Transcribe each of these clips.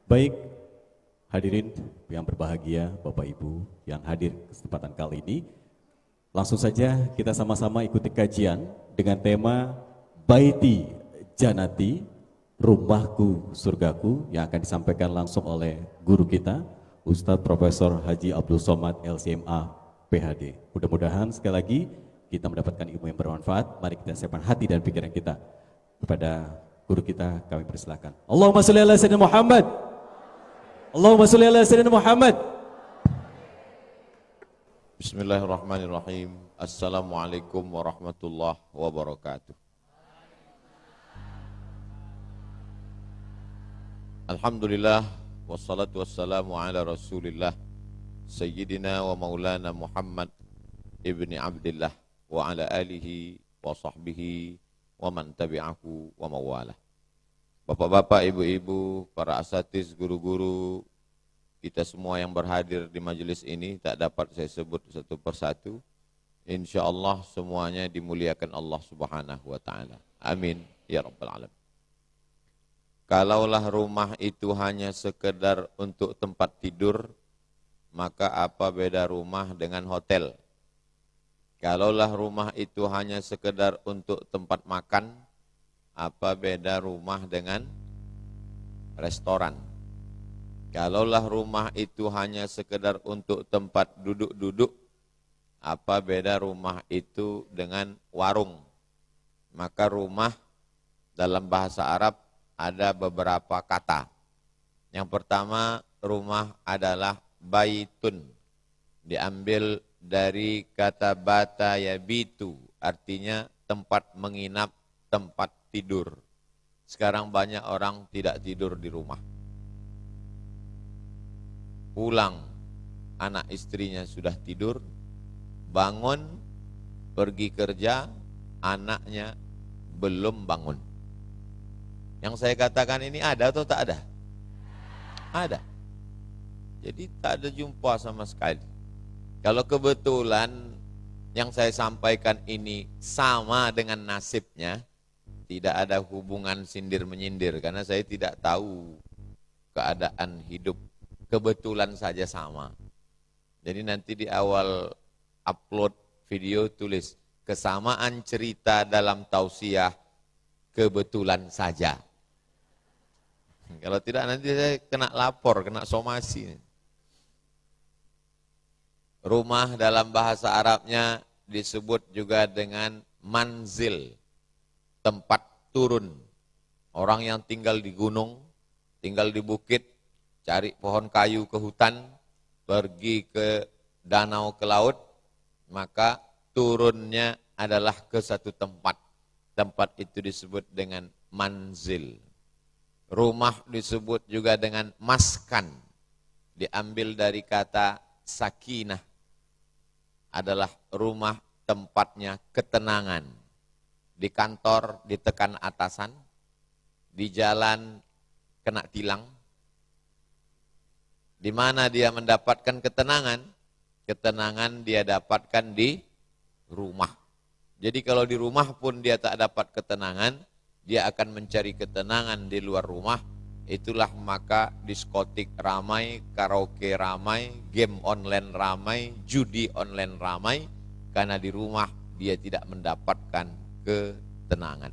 Baik, hadirin yang berbahagia, Bapak Ibu yang hadir kesempatan kali ini, langsung saja kita sama-sama ikuti kajian dengan tema Baiti Janati, Rumahku Surgaku, yang akan disampaikan langsung oleh guru kita, Ustadz Profesor Haji Abdul Somad LCMA PhD. Mudah-mudahan sekali lagi kita mendapatkan ilmu yang bermanfaat. Mari kita siapkan hati dan pikiran kita kepada guru kita. Kami persilakan. Allahumma sholli ala sayyidina Muhammad. Allahumma sholli ala sayyidina Muhammad. Bismillahirrahmanirrahim. Assalamualaikum warahmatullahi wabarakatuh. Alhamdulillah wassalatu wassalamu ala Rasulillah Sayyidina wa Maulana Muhammad ibni Abdillah wa ala alihi wa sahbihi wa man tabi'ahu wa mawalah. Bapak-bapak, ibu-ibu, para asatiz, guru-guru, kita semua yang berhadir di majelis ini tak dapat saya sebut satu persatu. Insyaallah semuanya dimuliakan Allah Subhanahu wa taala. Amin ya rabbal alamin. Kalaulah rumah itu hanya sekedar untuk tempat tidur, maka apa beda rumah dengan hotel? Kalaulah rumah itu hanya sekedar untuk tempat makan, apa beda rumah dengan restoran? Kalaulah rumah itu hanya sekedar untuk tempat duduk-duduk, apa beda rumah itu dengan warung? Maka rumah dalam bahasa Arab ada beberapa kata. Yang pertama, rumah adalah baitun. Diambil dari kata bata yabitu, artinya tempat menginap, tempat tidur. Sekarang banyak orang tidak tidur di rumah. Pulang, anak istrinya sudah tidur, bangun, pergi kerja, anaknya belum bangun. Yang saya katakan ini ada atau tak ada? Ada. Jadi tak ada jumpa sama sekali. Kalau kebetulan yang saya sampaikan ini sama dengan nasibnya, tidak ada hubungan sindir-menyindir, karena saya tidak tahu keadaan hidup, kebetulan saja sama. Jadi nanti di awal upload video tulis, kesamaan cerita dalam tausiah, kebetulan saja. Kalau tidak nanti saya kena lapor, kena somasi. Rumah dalam bahasa Arabnya disebut juga dengan manzil, tempat turun. Orang yang tinggal di gunung, tinggal di bukit, cari pohon kayu ke hutan, pergi ke danau, ke laut, maka turunnya adalah ke satu tempat. Tempat itu disebut dengan manzil. Rumah disebut juga dengan maskan, diambil dari kata sakinah, adalah rumah tempatnya ketenangan. Di kantor ditekan atasan, di jalan kena tilang. Di mana dia mendapatkan ketenangan? Ketenangan dia dapatkan di rumah. Jadi kalau di rumah pun dia tak dapat ketenangan, dia akan mencari ketenangan di luar rumah. Itulah maka diskotik ramai, karaoke ramai, game online ramai, judi online ramai, karena di rumah dia tidak mendapatkan ketenangan.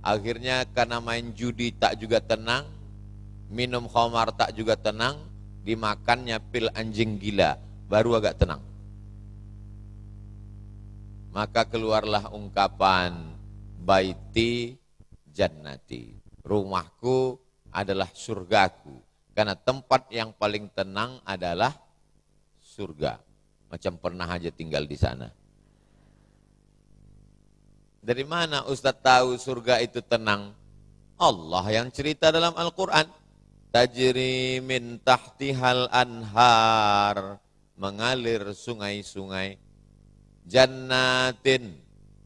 Akhirnya karena main judi tak juga tenang, minum khamar tak juga tenang, dimakannya pil anjing gila, baru agak tenang. Maka keluarlah ungkapan baiti jannati, rumahku adalah surgaku, karena tempat yang paling tenang adalah surga. Macam pernah aja tinggal di sana. Dari mana Ustaz tahu surga itu tenang? Allah yang cerita dalam Al-Quran. Tajri min tahtihal anhar, mengalir sungai-sungai. Jannatin,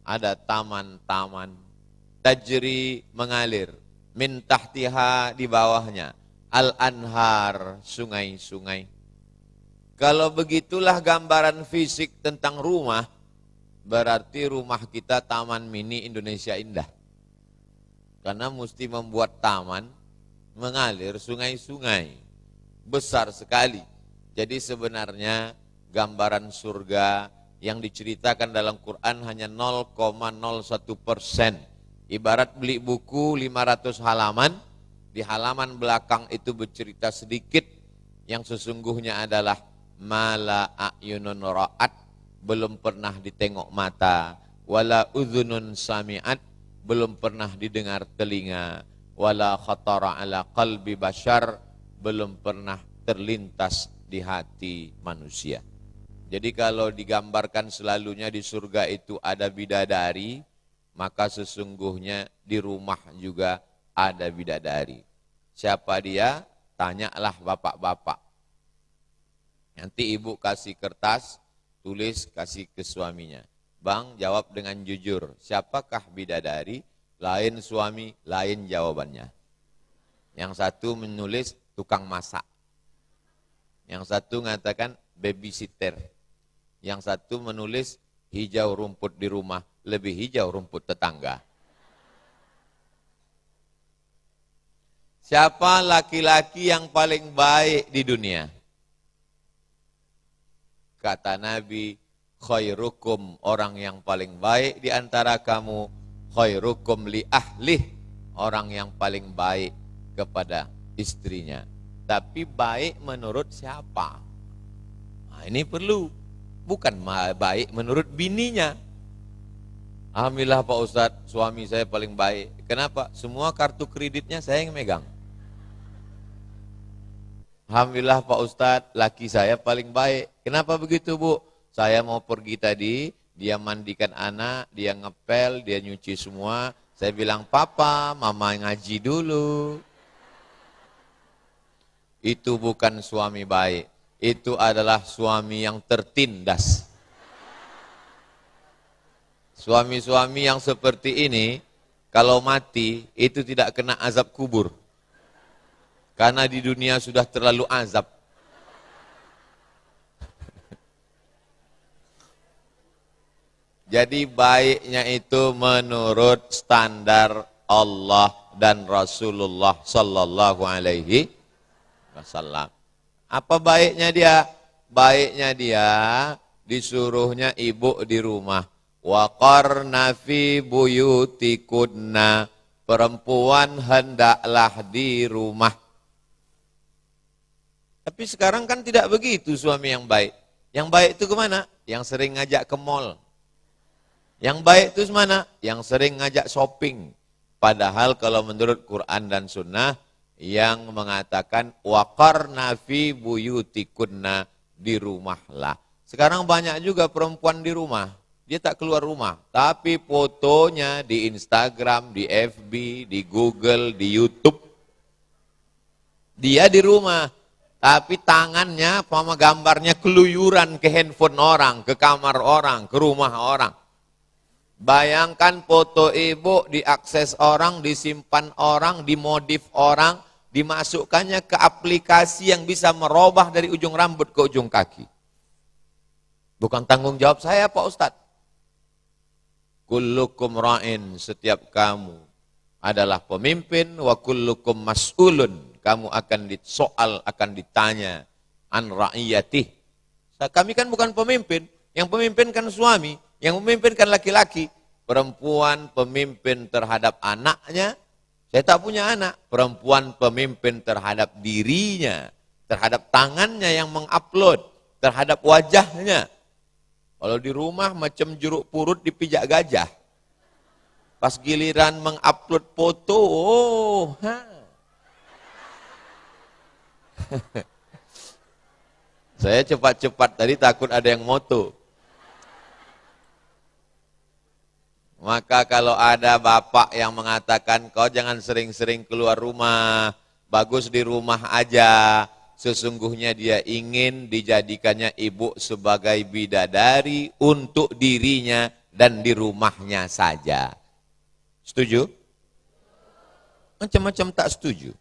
ada taman-taman. Tajri, mengalir. Min tahtiha, di bawahnya. Al-anhar, sungai-sungai. Kalau begitulah gambaran fisik tentang rumah, berarti rumah kita taman mini Indonesia Indah. Karena mesti membuat taman mengalir sungai-sungai. Besar sekali. Jadi sebenarnya gambaran surga yang diceritakan dalam Quran hanya 0,01%. Ibarat beli buku 500 halaman, di halaman belakang itu bercerita sedikit yang sesungguhnya adalah mala a'yunun ra'at, belum pernah ditengok mata, wala udhunun sami'at, belum pernah didengar telinga, wala khatara ala qalbi bashar, belum pernah terlintas di hati manusia. Jadi kalau digambarkan selalunya di surga itu ada bidadari, maka sesungguhnya di rumah juga ada bidadari. Siapa dia? Tanyalah bapak-bapak. Nanti ibu kasih kertas, tulis, kasih ke suaminya. Bang, jawab dengan jujur. Siapakah bidadari? Lain suami, lain jawabannya. Yang satu menulis tukang masak. Yang satu mengatakan babysitter. Yang satu menulis hijau rumput di rumah, lebih hijau rumput tetangga. Siapa laki-laki yang paling baik di dunia? Kata Nabi, khairukum, orang yang paling baik di antara kamu, khairukum li ahlih, orang yang paling baik kepada istrinya. Tapi baik menurut siapa? Nah, ini perlu. Bukan baik menurut bininya. Alhamdulillah Pak Ustadz, suami saya paling baik. Kenapa? Semua kartu kreditnya saya yang megang. Alhamdulillah Pak Ustadz, laki saya paling baik. Kenapa begitu Bu? Saya mau pergi tadi, dia mandikan anak, dia ngepel, dia nyuci semua. Saya bilang, Papa, Mama ngaji dulu. Itu bukan suami baik. Itu adalah suami yang tertindas. Suami-suami yang seperti ini, kalau mati, itu tidak kena azab kubur. Karena di dunia sudah terlalu azab. Jadi baiknya itu menurut standar Allah dan Rasulullah Sallallahu Alaihi Wasallam. Apa baiknya dia? Baiknya dia disuruhnya ibu di rumah. Wa qarna fi buyutikunna, perempuan hendaklah di rumah. Tapi sekarang kan tidak begitu suami yang baik. Yang baik itu kemana? Yang sering ngajak ke mall. Yang baik itu mana? Yang sering ngajak shopping. Padahal kalau menurut Quran dan Sunnah, yang mengatakan waqarna fi buyutikunna, di rumahlah. Sekarang banyak juga perempuan di rumah, dia tak keluar rumah, tapi fotonya di Instagram, di FB, di Google, di YouTube, dia di rumah, tapi tangannya sama gambarnya keluyuran ke handphone orang, ke kamar orang, ke rumah orang. Bayangkan foto ibu diakses orang, disimpan orang, dimodif orang, dimasukkannya ke aplikasi yang bisa merubah dari ujung rambut ke ujung kaki. Bukan tanggung jawab saya Pak Ustadz. Kullukum ra'in, setiap kamu adalah pemimpin, wa kullukum mas'ulun, kamu akan disoal, akan ditanya an ra'iyatih. Kami kan bukan pemimpin, yang pemimpin kan suami, yang memimpin kan laki-laki. Perempuan pemimpin terhadap anaknya, saya tak punya anak. Perempuan pemimpin terhadap dirinya, terhadap tangannya yang mengupload, terhadap wajahnya. Kalau di rumah macam jeruk purut dipijak gajah. Pas giliran mengupload foto, Saya cepat-cepat tadi takut ada yang moto. Maka kalau ada bapak yang mengatakan, kau jangan sering-sering keluar rumah, bagus di rumah aja. Sesungguhnya dia ingin dijadikannya ibu sebagai bidadari untuk dirinya dan di rumahnya saja. Setuju? Macam-macam tak setuju.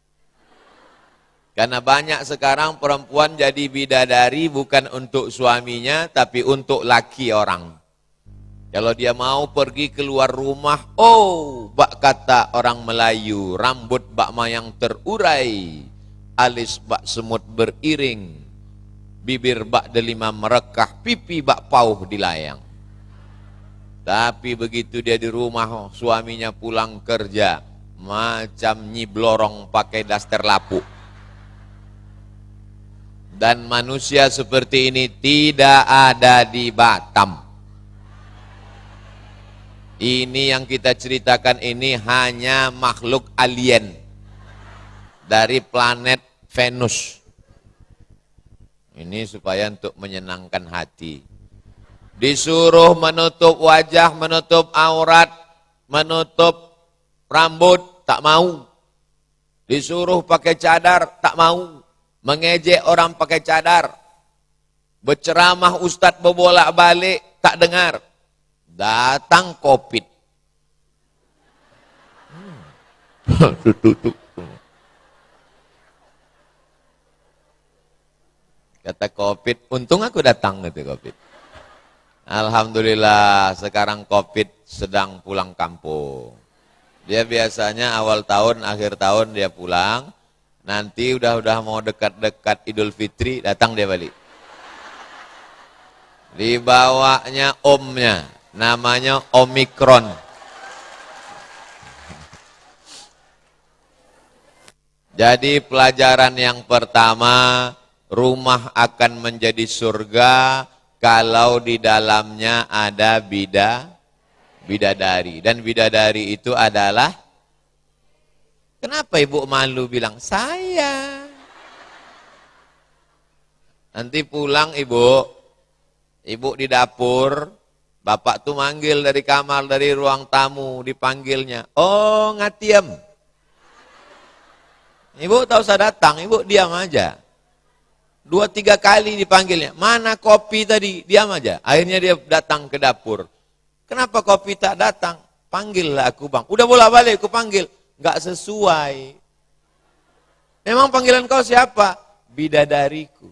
Karena banyak sekarang perempuan jadi bidadari bukan untuk suaminya, tapi untuk laki orang. Kalau dia mau pergi keluar rumah, oh, bak kata orang Melayu, rambut bak mayang terurai, alis bak semut beriring, bibir bak delima merekah, pipi bak pauh dilayang. Tapi begitu dia di rumah, suaminya pulang kerja, macam Nyi Blorong pakai daster lapuk. Dan manusia seperti ini tidak ada di Batam. Ini yang kita ceritakan ini hanya makhluk alien dari planet Venus. Ini supaya untuk menyenangkan hati. Disuruh menutup wajah, menutup aurat, menutup rambut, tak mau. Disuruh pakai cadar, tak mau. Mengejek orang pakai cadar. Berceramah ustadz berbolak-balik, tak dengar. Datang COVID. Kata COVID, untung aku datang gitu COVID. Alhamdulillah sekarang COVID sedang pulang kampung. Dia biasanya awal tahun, akhir tahun dia pulang. Nanti udah mau dekat-dekat Idul Fitri, datang dia balik. Dibawanya omnya, namanya Omikron. Jadi pelajaran yang pertama, rumah akan menjadi surga kalau di dalamnya ada bidadari. Dan bidadari itu adalah, kenapa ibu malu bilang, saya. Nanti pulang ibu di dapur, bapak tuh manggil dari kamar, dari ruang tamu, dipanggilnya, oh ngatiem. Ibu tahu saya datang, ibu diam aja. 2-3 kali dipanggilnya, mana kopi tadi, diam aja. Akhirnya dia datang ke dapur. Kenapa kopi tak datang? Panggillah aku bang. Udah bolak-balik aku panggil, nggak sesuai. Memang panggilan kau siapa? Bidadariku.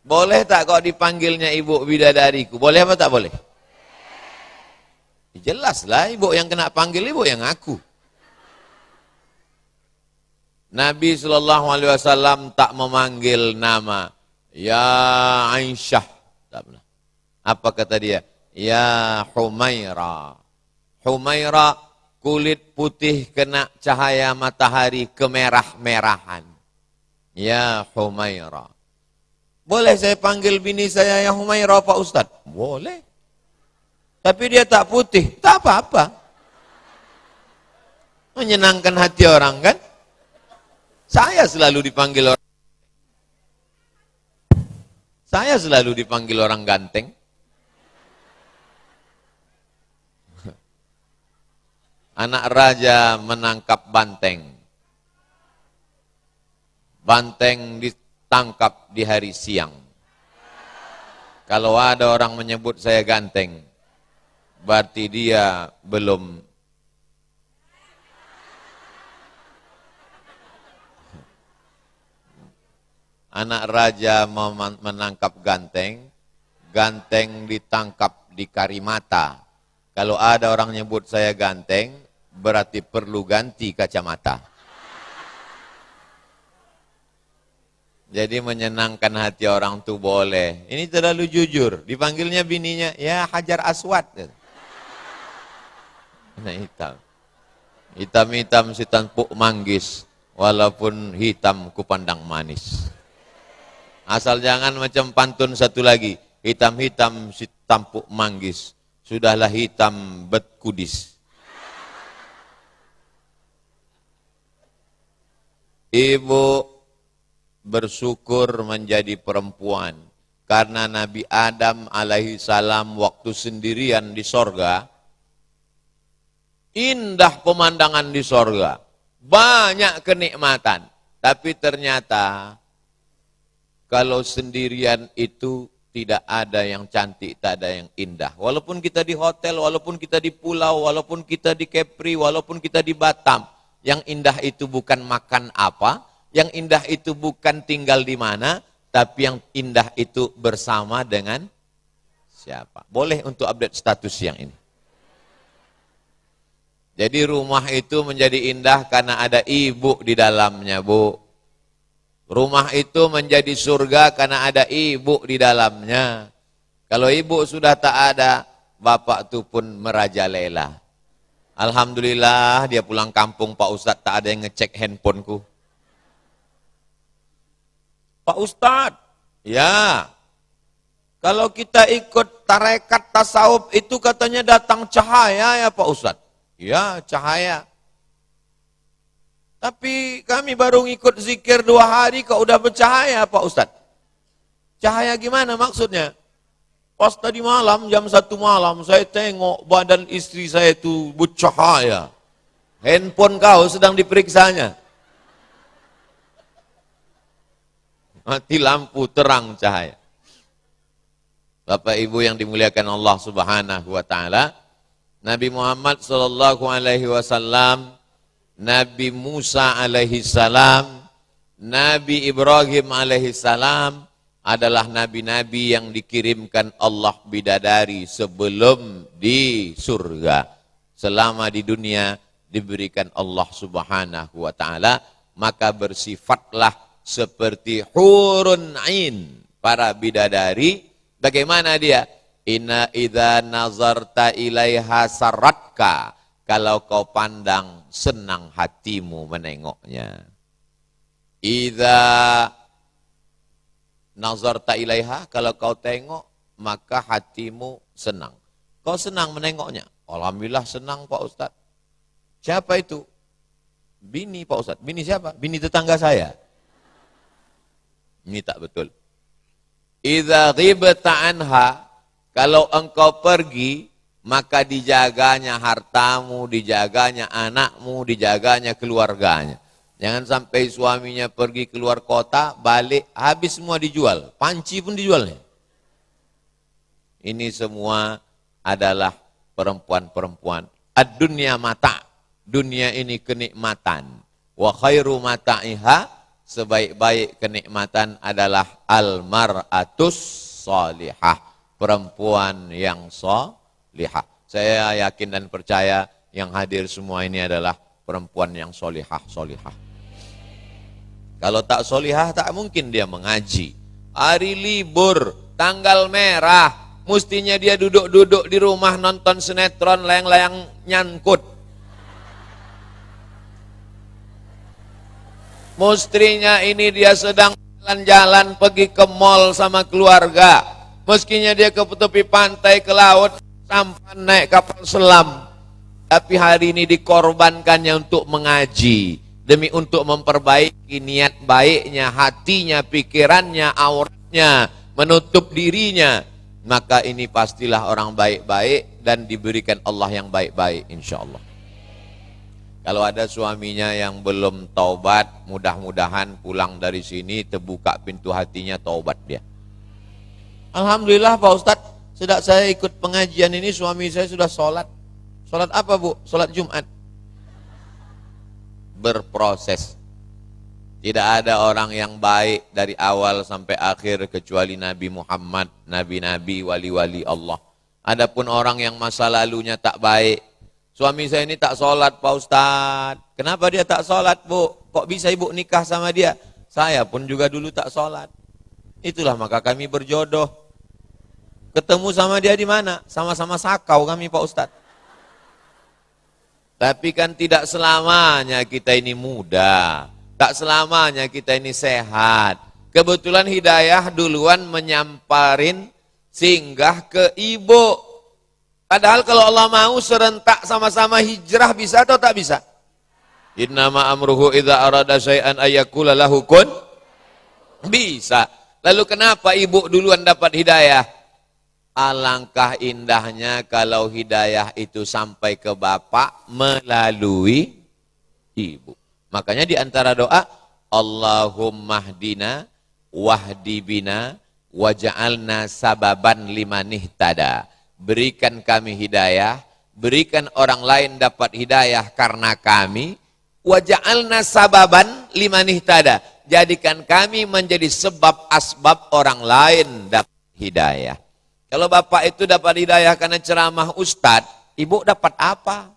Boleh tak kau dipanggilnya ibu bidadariku? Boleh apa tak boleh? Jelaslah ibu yang kena panggil, ibu yang ngaku. Nabi SAW tak memanggil nama. Ya Aisyah. Apa kata dia? Ya Humaira. Humaira, kulit putih kena cahaya matahari kemerah-merahan. Ya Humaira. Boleh saya panggil bini saya ya Humaira Pak Ustadz? Boleh. Tapi dia tak putih, tak apa-apa. Menyenangkan hati orang kan? Saya selalu dipanggil orang. Saya selalu dipanggil orang ganteng. Anak raja menangkap banteng. Banteng ditangkap di hari siang. Kalau ada orang menyebut saya ganteng, berarti dia belum. Anak raja menangkap ganteng, ganteng ditangkap di Karimata. Kalau ada orang nyebut saya ganteng, berarti perlu ganti kacamata. Jadi menyenangkan hati orang tuh boleh. Ini terlalu jujur. Dipanggilnya bininya, ya Hajar Aswad. Nah hitam. Hitam-hitam si tampuk manggis. Walaupun hitam kupandang manis. Asal jangan macam pantun satu lagi. Hitam-hitam si tampuk manggis. Sudahlah hitam bet kudis. Ibu bersyukur menjadi perempuan. Karena Nabi Adam alaihi salam waktu sendirian di sorga, indah pemandangan di sorga. Banyak kenikmatan. Tapi ternyata kalau sendirian itu tidak ada yang cantik, tak ada yang indah. Walaupun kita di hotel, walaupun kita di pulau, walaupun kita di Kepri, walaupun kita di Batam, yang indah itu bukan makan apa, yang indah itu bukan tinggal di mana, Tapi yang indah itu bersama dengan siapa? Boleh untuk update status yang ini. Jadi rumah itu menjadi indah karena ada ibu di dalamnya, Bu. Rumah itu menjadi surga karena ada ibu di dalamnya. Kalau ibu sudah tak ada, bapak itu pun merajalela. Alhamdulillah dia pulang kampung, Pak Ustadz, tak ada yang ngecek handphoneku. Pak Ustadz, ya. Kalau kita ikut tarekat tasawuf itu katanya datang cahaya ya Pak Ustadz. Ya, cahaya. Tapi kami baru ngikut zikir 2 hari kok udah bercahaya Pak Ustadz. Cahaya gimana maksudnya? Pas tadi malam, jam 1 malam, saya tengok badan istri saya itu bercahaya. Handphone kau sedang diperiksanya. Mati lampu, terang cahaya. Bapak Ibu yang dimuliakan Allah Subhanahu wa taala, Nabi Muhammad sallallahu alaihi wasallam, Nabi Musa alaihi salam, Nabi Ibrahim alaihi salam adalah nabi-nabi yang dikirimkan Allah bidadari sebelum di surga. Selama di dunia diberikan Allah Subhanahu wa taala, maka bersifatlah seperti hurun ain, para bidadari. Bagaimana dia? Inna idza nazarta ilaiha saratka. Kalau kau pandang, senang hatimu menengoknya. Idza nazarta ilaiha, kalau kau tengok, maka hatimu senang. Kau senang menengoknya? Alhamdulillah senang Pak Ustadz. Siapa itu? Bini Pak Ustadz. Bini siapa? Bini tetangga saya. Ini tak betul. Idza ghibta anha, kalau engkau pergi, maka dijaganya hartamu, dijaganya anakmu, dijaganya keluarganya. Jangan sampai suaminya pergi keluar kota, balik, habis semua dijual. Panci pun dijualnya. Ini semua adalah perempuan-perempuan. Ad-dunya mata. Dunia ini kenikmatan. Wa khairu mata'iha, sebaik-baik kenikmatan adalah al-mar'atus salihah. Perempuan yang solihah. Saya yakin dan percaya yang hadir semua ini adalah perempuan yang solihah. Kalau tak solihah, tak mungkin dia mengaji. Hari libur, tanggal merah, mestinya dia duduk-duduk di rumah nonton sinetron layang-layang nyangkut. Mustrinya ini dia sedang jalan-jalan pergi ke mall sama keluarga. Meskinya dia ke tepi pantai, ke laut, sampan naik kapal selam. Tapi hari ini dikorbankannya untuk mengaji. Demi untuk memperbaiki niat baiknya, hatinya, pikirannya, auratnya, menutup dirinya. Maka ini pastilah orang baik-baik dan diberikan Allah yang baik-baik insya Allah. Kalau ada suaminya yang belum taubat, mudah-mudahan pulang dari sini terbuka pintu hatinya, taubat dia. Alhamdulillah Pak Ustadz, sejak saya ikut pengajian ini suami saya sudah sholat. Sholat apa Bu? Sholat Jumat. Berproses. Tidak ada orang yang baik dari awal sampai akhir kecuali Nabi Muhammad, nabi-nabi, wali-wali Allah. Adapun orang yang masa lalunya tak baik. Suami saya ini tak sholat Pak Ustadz. Kenapa dia tak sholat Bu? Kok bisa ibu nikah sama dia? Saya pun juga dulu tak sholat. Itulah maka kami berjodoh. Ketemu sama dia di mana? Sama-sama sakau kami Pak Ustadz. Tapi kan tidak selamanya kita ini muda. Tak selamanya kita ini sehat. Kebetulan hidayah duluan menyamparin singgah ke ibu. Padahal kalau Allah mau serentak sama-sama hijrah bisa atau tak bisa? Innama amruhu idza arada syai'an ayyakula lahu kun. Bisa. Lalu kenapa ibu duluan dapat hidayah? Alangkah indahnya kalau hidayah itu sampai ke bapak melalui ibu. Makanya di antara doa, Allahumma hdina wahdi bina waj'alna sababan liman ihtada. Berikan kami hidayah, berikan orang lain dapat hidayah karena kami, waj'alna sababan liman ihtada. jadikan kami menjadi sebab asbab orang lain dapat hidayah. Kalau bapak itu dapat hidayah karena ceramah ustadz, ibu dapat apa?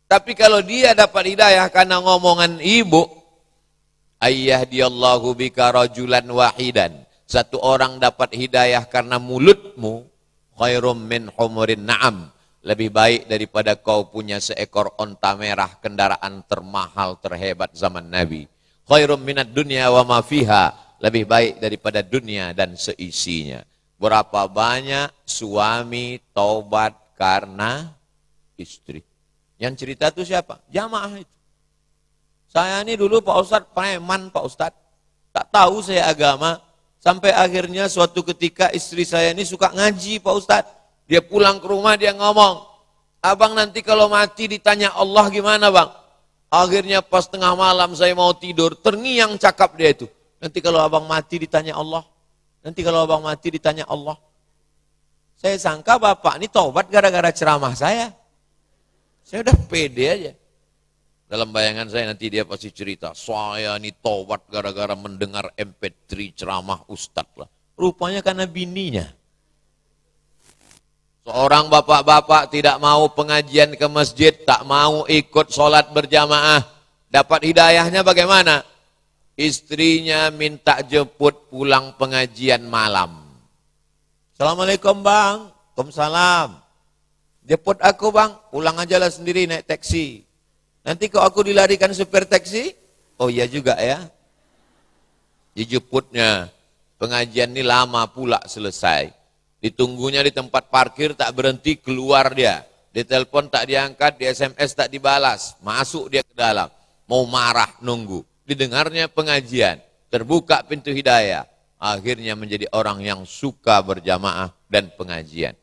Tapi kalau dia dapat hidayah karena ngomongan ibu, ayyahdiyallahu bika rajulan wahidan, satu orang dapat hidayah karena mulutmu, khairum min humurin na'am, lebih baik daripada kau punya seekor onta merah, kendaraan termahal terhebat zaman Nabi. Khairum minad dunya wa ma fiha, lebih baik daripada dunia dan seisinya. Berapa banyak suami taubat karena istri. Yang cerita itu siapa? Jamaah itu. Saya ini dulu Pak Ustadz, preman Pak Ustadz. Tak tahu saya agama. Sampai akhirnya suatu ketika istri saya ini suka ngaji Pak Ustadz. Dia pulang ke rumah dia ngomong, abang nanti kalau mati ditanya Allah gimana bang? Akhirnya pas tengah malam saya mau tidur, terngiang cakap dia itu. Nanti kalau abang mati ditanya Allah. Nanti kalau abang mati ditanya Allah. Saya sangka bapak ini taubat gara-gara ceramah saya. Saya udah pede aja. Dalam bayangan saya nanti dia pasti cerita, saya ini taubat gara-gara mendengar MP3 ceramah ustadz lah. Rupanya karena bininya. Seorang bapak-bapak tidak mau pengajian ke masjid, tak mau ikut sholat berjamaah. Dapat hidayahnya bagaimana? Istrinya minta jemput pulang pengajian malam. Assalamualaikum bang. Waalaikumsalam. Jemput aku bang, pulang aja lah sendiri naik taksi. Nanti kalau aku dilarikan supir taksi, oh iya juga ya. Dijemputnya, pengajian ini lama pula selesai. Ditunggunya di tempat parkir tak berhenti, keluar dia. Ditelepon tak diangkat, di SMS tak dibalas. Masuk dia ke dalam, mau marah nunggu. Didengarnya pengajian, terbuka pintu hidayah. Akhirnya menjadi orang yang suka berjamaah dan pengajian.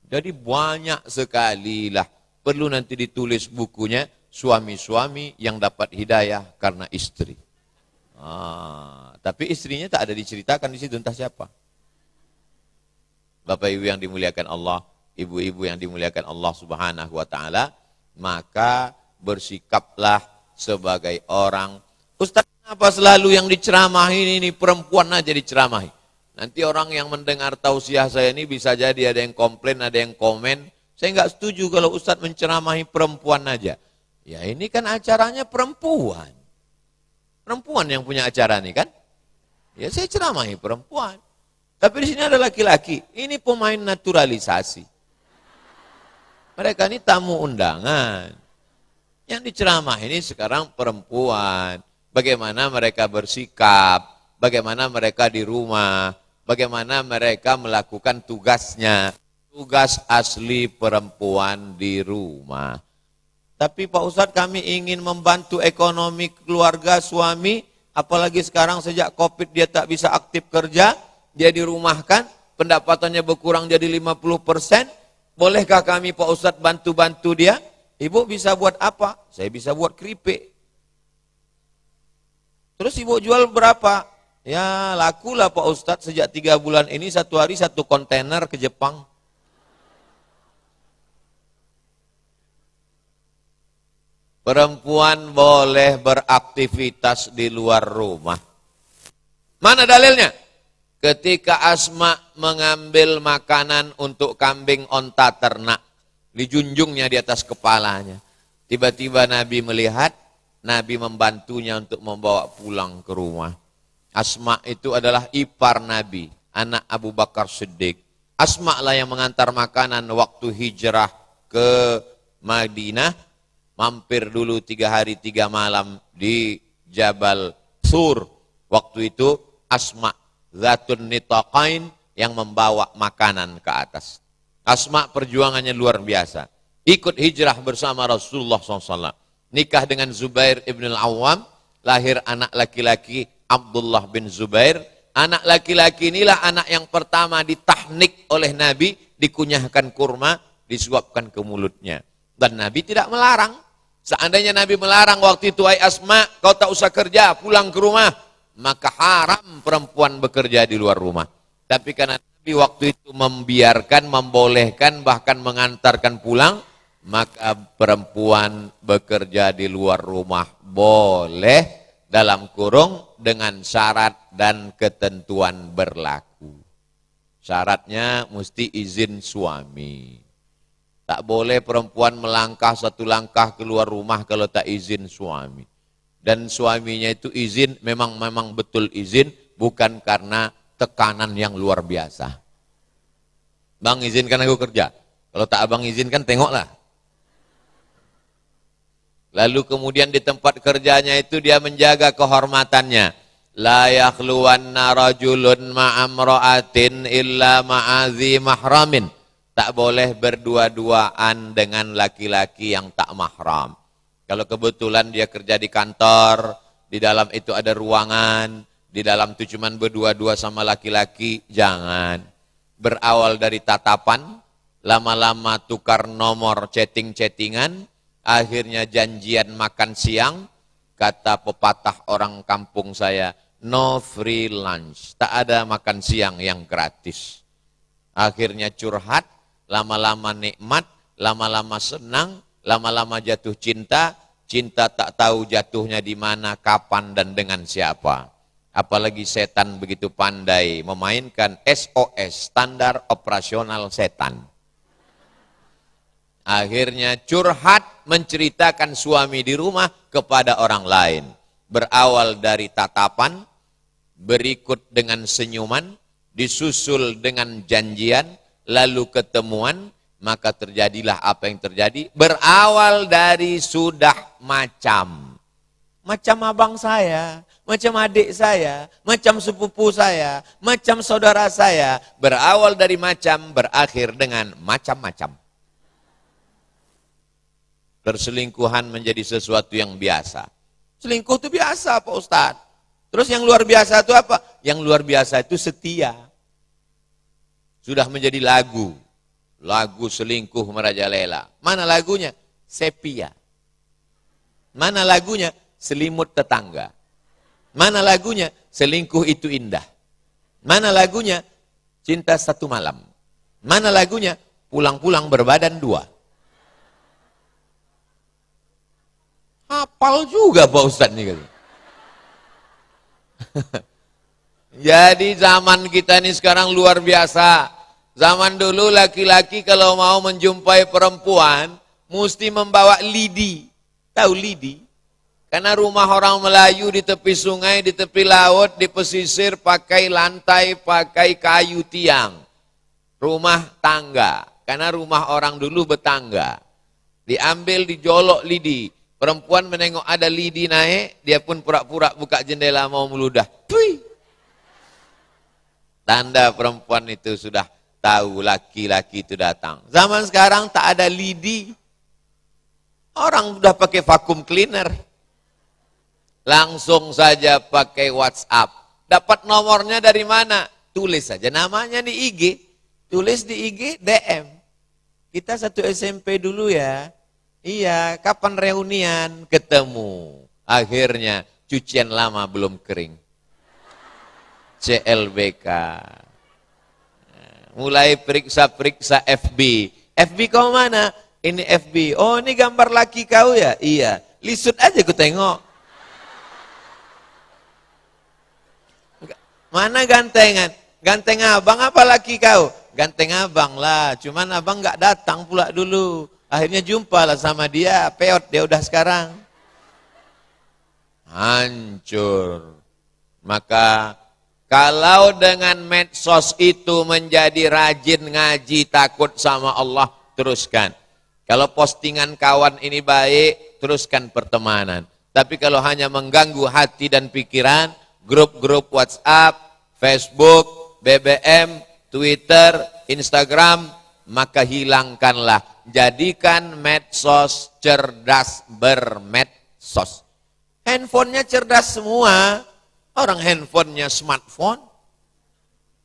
Jadi banyak sekali lah. Perlu nanti ditulis bukunya, suami-suami yang dapat hidayah karena istri. Tapi istrinya tak ada diceritakan di situ, entah siapa. Bapak ibu yang dimuliakan Allah, ibu-ibu yang dimuliakan Allah subhanahu wa ta'ala, maka bersikaplah sebagai orang. Ustaz, kenapa selalu yang diceramahin ini perempuan aja diceramahin? Nanti orang yang mendengar tausiah saya ini bisa jadi ada yang komplain, ada yang komen. Saya enggak setuju kalau Ustaz menceramahi perempuan aja. Ya ini kan acaranya perempuan. Perempuan yang punya acara ini kan. Ya saya ceramahi perempuan. Tapi di sini ada laki-laki. Ini pemain naturalisasi. Mereka ini tamu undangan. Yang diceramah ini sekarang perempuan. Bagaimana mereka bersikap, bagaimana mereka di rumah, bagaimana mereka melakukan tugasnya. Tugas asli perempuan di rumah. Tapi Pak Ustadz, kami ingin membantu ekonomi keluarga suami, apalagi sekarang sejak Covid dia tak bisa aktif kerja, dia dirumahkan, pendapatannya berkurang jadi 50%. Bolehkah kami Pak Ustadz bantu-bantu dia? Ibu bisa buat apa? Saya bisa buat keripik. Terus ibu jual berapa? Ya lakulah Pak Ustadz sejak 3 bulan ini satu hari 1 kontainer ke Jepang. Perempuan boleh beraktivitas di luar rumah. Mana dalilnya? Ketika Asma mengambil makanan untuk kambing onta ternak, dijunjungnya di atas kepalanya. Tiba-tiba Nabi melihat, Nabi membantunya untuk membawa pulang ke rumah. Asma itu adalah ipar Nabi, anak Abu Bakar Siddiq. Asma lah yang mengantar makanan waktu hijrah ke Madinah. Mampir dulu 3 hari 3 malam di Jabal Sur. Waktu itu Asma Zatun Nitaqain yang membawa makanan ke atas. Asma perjuangannya luar biasa. Ikut hijrah bersama Rasulullah SAW. Nikah dengan Zubair ibn al-Awwam. Lahir anak laki-laki Abdullah bin Zubair. Anak laki-laki inilah anak yang pertama ditahnik oleh Nabi. Dikunyahkan kurma, disuapkan ke mulutnya. Dan Nabi tidak melarang. Seandainya Nabi melarang waktu itu, "Hai Asma, kau tak usah kerja, pulang ke rumah," maka haram perempuan bekerja di luar rumah. Tapi karena Nabi waktu itu membiarkan, membolehkan, bahkan mengantarkan pulang, maka perempuan bekerja di luar rumah boleh, dalam kurung dengan syarat dan ketentuan berlaku. Syaratnya mesti izin suami. Tak boleh perempuan melangkah satu langkah keluar rumah kalau tak izin suami. Dan suaminya itu izin, memang betul izin, bukan karena tekanan yang luar biasa. Bang, izinkan aku kerja. Kalau tak abang izinkan, tengoklah. Lalu kemudian di tempat kerjanya itu dia menjaga kehormatannya. La yakhluwanna rajulun ma'amra'atin illa ma'azi mahramin. Tak boleh berdua-duaan dengan laki-laki yang tak mahram. Kalau kebetulan dia kerja di kantor, di dalam itu ada ruangan, di dalam itu cuma berdua-dua sama laki-laki, jangan. Berawal dari tatapan, lama-lama tukar nomor chatting-chattingan, akhirnya janjian makan siang, kata pepatah orang kampung saya, no free lunch, tak ada makan siang yang gratis. Akhirnya curhat, lama-lama nikmat, lama-lama senang, lama-lama jatuh cinta, cinta tak tahu jatuhnya di mana, kapan, dan dengan siapa. Apalagi setan begitu pandai memainkan SOS, standar operasional setan. Akhirnya curhat menceritakan suami di rumah kepada orang lain. Berawal dari tatapan, berikut dengan senyuman, disusul dengan janjian, lalu ketemuan, maka terjadilah apa yang terjadi. Berawal dari sudah macam abang saya, macam adik saya, macam sepupu saya, macam saudara saya. Berawal dari macam, berakhir dengan macam-macam. Perselingkuhan menjadi sesuatu yang biasa. Selingkuh itu biasa Pak Ustadz. Terus yang luar biasa itu apa? Yang luar biasa itu setia. Sudah menjadi lagu. Lagu selingkuh merajalela. Mana lagunya? Sepia. Mana lagunya? Selimut tetangga. Mana lagunya? Selingkuh itu indah. Mana lagunya? Cinta satu malam. Mana lagunya? Pulang-pulang berbadan dua. Hafal juga Pak Ustadz nih. Jadi zaman kita ini sekarang luar biasa. Zaman dulu laki-laki kalau mau menjumpai perempuan, mesti membawa lidi. Tahu lidi? Karena rumah orang Melayu di tepi sungai, di tepi laut, di pesisir pakai lantai, pakai kayu tiang. Rumah tangga. Karena rumah orang dulu bertangga. Diambil, dijolok lidi. Perempuan menengok ada lidi naik, dia pun pura-pura buka jendela mau meludah. Pui! Tanda perempuan itu sudah tahu laki-laki itu datang. Zaman sekarang tak ada lidi. Orang sudah pakai vacuum cleaner. Langsung saja pakai WhatsApp. Dapat nomornya dari mana? Tulis saja namanya di IG. Tulis di IG DM. Kita satu SMP dulu ya. Iya, kapan reunian? Ketemu. Akhirnya cucian lama belum kering. CLBK. Mulai periksa-periksa FB. FB kau mana? Ini FB. Oh, ini gambar laki kau ya? Iya. Lisut aja ku tengok. Mana gantengan? Ganteng abang apa laki kau? Ganteng abang lah. Cuman abang nggak datang pula dulu. Akhirnya jumpa lah sama dia. Peot dia udah sekarang. Hancur. Maka kalau dengan medsos itu menjadi rajin ngaji, takut sama Allah, teruskan. Kalau postingan kawan ini baik, teruskan pertemanan. Tapi kalau hanya mengganggu hati dan pikiran, grup-grup WhatsApp, Facebook, BBM, Twitter, Instagram, maka hilangkanlah. Jadikan medsos cerdas bermedsos. Handphonenya cerdas semua. Orang handphonenya smartphone.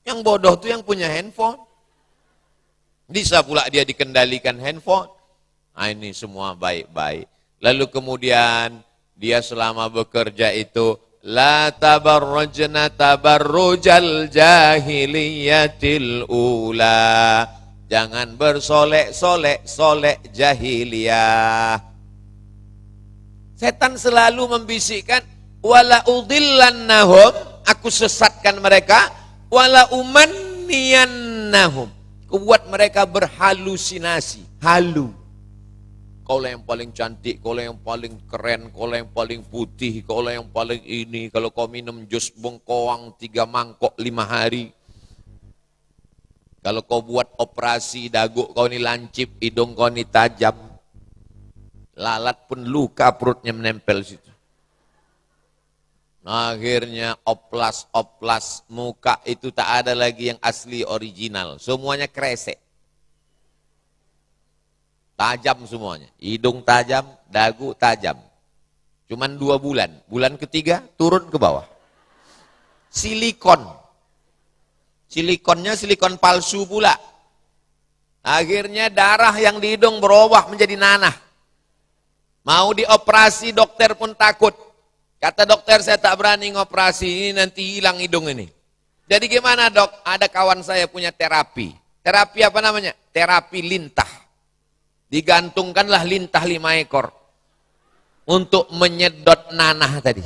Yang bodoh itu yang punya handphone. Bisa pula dia dikendalikan handphone. Nah, ini semua baik-baik. Lalu kemudian dia selama bekerja itu la tabarrajna tabarrujal jahiliyatil ula. Jangan bersolek-solek jahiliyah. Setan selalu membisikkan, wala udillannahum, aku sesatkan mereka, wala umanniyannahum, aku buat mereka berhalusinasi, halu. Kaulah yang paling cantik, kaulah yang paling keren, kaulah yang paling putih, kaulah yang paling ini. Kalau kau minum jus bengkoang 3 mangkok 5 hari. Kalau kau buat operasi dagu kau ini lancip, hidung kau ini tajam. Lalat pun luka perutnya menempel situ. Akhirnya oplas, muka itu tak ada lagi yang asli original. Semuanya kresek. Tajam semuanya, hidung tajam, dagu tajam. Cuman 2 bulan, bulan ketiga turun ke bawah. Silikon, silikonnya silikon palsu pula. Akhirnya darah yang di hidung berubah menjadi nanah. Mau dioperasi dokter pun takut. Kata dokter, saya tak berani ngoperasi, ini nanti hilang hidung ini. Jadi gimana dok? Ada kawan saya punya terapi. Terapi apa namanya? Terapi lintah. Digantungkanlah lintah 5 ekor untuk menyedot nanah tadi.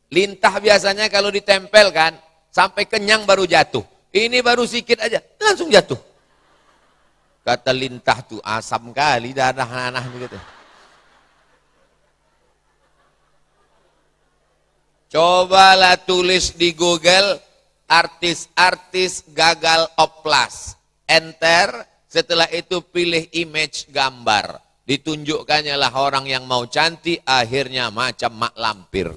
Lintah biasanya kalau ditempelkan sampai kenyang baru jatuh. Ini baru sikit aja langsung jatuh. Kata lintah tuh asam kali darah nanah begitu. Cobalah tulis di Google artis-artis gagal oplas. Enter. Setelah itu pilih image gambar. Ditunjukkannya lah orang yang mau cantik, akhirnya macam mak lampir.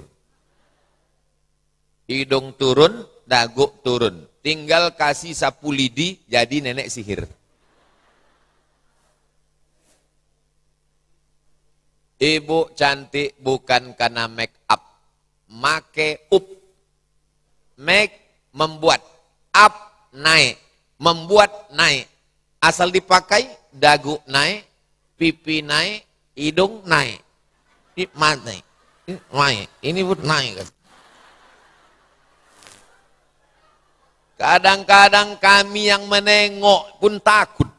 Hidung turun, dagu turun. Tinggal kasih sapu lidi, jadi nenek sihir. Ibu cantik bukan karena make up. Make up. Make, membuat. Up, naik. Membuat, naik. Asal dipakai, dagu naik, pipi naik, hidung naik, mata naik, ini pun naik. Kadang-kadang kami yang menengok pun takut.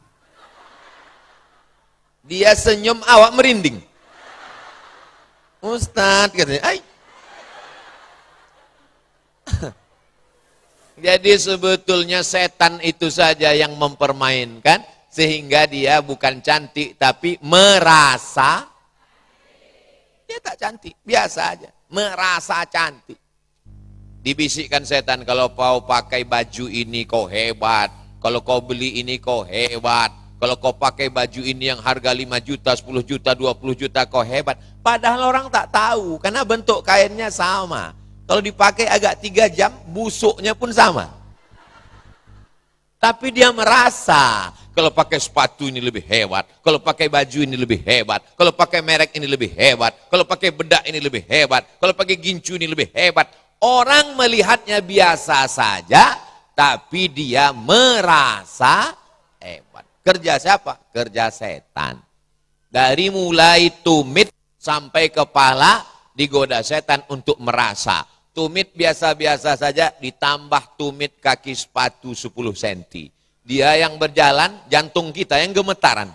Dia senyum, awak merinding. Ustadz katanya, ay. Jadi sebetulnya setan itu saja yang mempermainkan sehingga dia bukan cantik tapi merasa dia tak cantik, biasa aja, merasa cantik. Dibisikkan setan, kalau kau pakai baju ini kau hebat, kalau kau beli ini kau hebat, kalau kau pakai baju ini yang harga 5 juta, 10 juta, 20 juta kau hebat. Padahal orang tak tahu karena bentuk kainnya sama. Kalau dipakai agak 3 jam, busuknya pun sama. Tapi dia merasa, kalau pakai sepatu ini lebih hebat, kalau pakai baju ini lebih hebat, kalau pakai merek ini lebih hebat, kalau pakai bedak ini lebih hebat, kalau pakai gincu ini lebih hebat. Orang melihatnya biasa saja, tapi dia merasa hebat. Kerja siapa? Kerja setan. Dari mulai tumit sampai kepala, digoda setan untuk merasa. Tumit biasa-biasa saja, ditambah tumit kaki sepatu 10 cm. Dia yang berjalan, jantung kita yang gemetaran.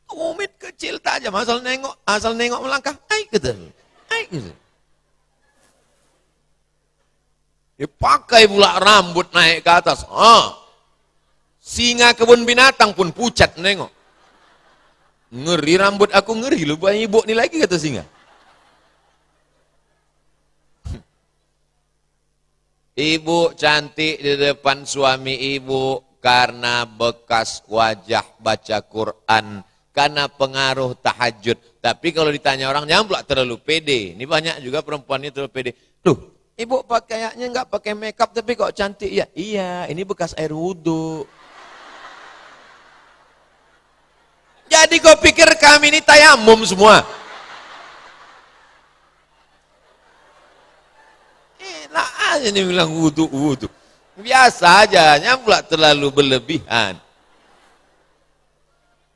Tumit kecil tajam, asal nengok melangkah, aik gitu. Aik gitu. Dipakai pula rambut naik ke atas. Singa kebun binatang pun pucat nengok. Ngeri rambut aku, ngeri lu, banyak ibu nih lagi kata singa. Ibu cantik di depan suami ibu karena bekas wajah baca Quran, karena pengaruh tahajud. Tapi kalau ditanya orang, jangan pula terlalu pede. Ini banyak juga perempuan ini terlalu pede. Loh, ibu pakaiannya nggak pakai makeup tapi kok cantik ya? Iya, ini bekas air wudhu. Jadi kau pikir kami ini tayamum semua? Enak aja nih bilang wudhu. Biasa aja, pula terlalu berlebihan.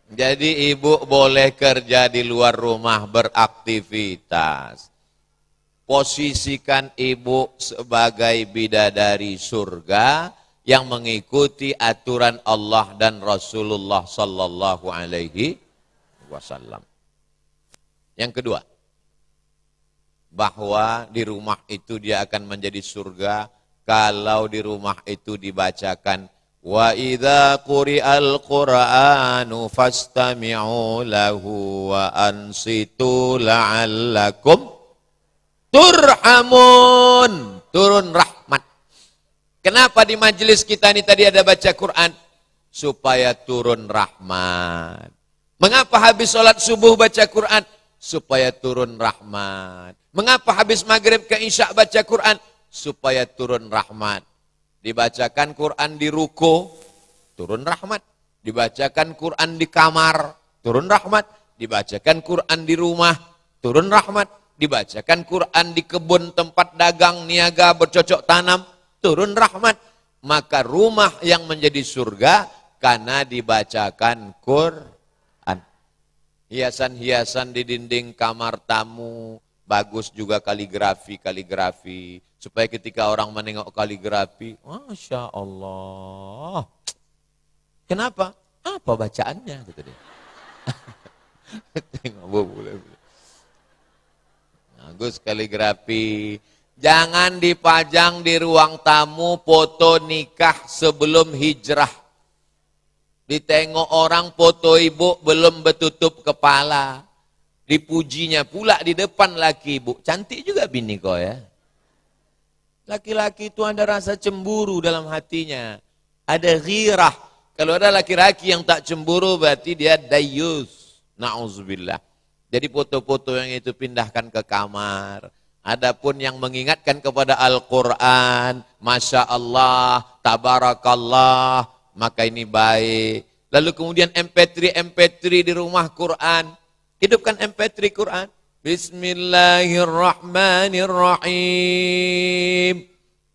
Jadi ibu boleh kerja di luar rumah, beraktivitas. Posisikan ibu sebagai bidadari surga yang mengikuti aturan Allah dan Rasulullah sallallahu alaihi wasallam. Yang kedua, bahwa di rumah itu dia akan menjadi surga kalau di rumah itu dibacakan wa idza quri'al qur'anu fastami'u lahu wa ansitu la'allakum turhamun, turun rahmat. Kenapa di majelis kita ini tadi ada baca Quran? Supaya turun rahmat. Mengapa habis sholat subuh baca Quran? Supaya turun rahmat. Mengapa habis maghrib ke isya baca Quran? Supaya turun rahmat. Dibacakan Quran di ruko, turun rahmat. Dibacakan Quran di kamar, turun rahmat. Dibacakan Quran di rumah, turun rahmat. Dibacakan Quran di kebun tempat dagang, niaga, bercocok tanam, turun rahmat. Maka rumah yang menjadi surga karena dibacakan Quran. Hiasan-hiasan di dinding kamar tamu, bagus juga kaligrafi. Supaya ketika orang menengok kaligrafi, Masya Allah. Kenapa? Apa bacaannya? Gitu dia. Tengok boleh. Bagus kaligrafi. Jangan dipajang di ruang tamu foto nikah sebelum hijrah. Ditengok orang foto ibu belum bertutup kepala. Dipujinya pula di depan laki ibu. Cantik juga bini kau ya. Laki-laki itu ada rasa cemburu dalam hatinya. Ada ghirah. Kalau ada laki-laki yang tak cemburu berarti dia dayus. Na'udzubillah. Jadi foto-foto yang itu pindahkan ke kamar. Adapun yang mengingatkan kepada Al-Quran, Masya Allah, Tabarakallah, maka ini baik. Lalu kemudian MP3 di rumah Quran. Hidupkan MP3 Quran. Bismillahirrahmanirrahim.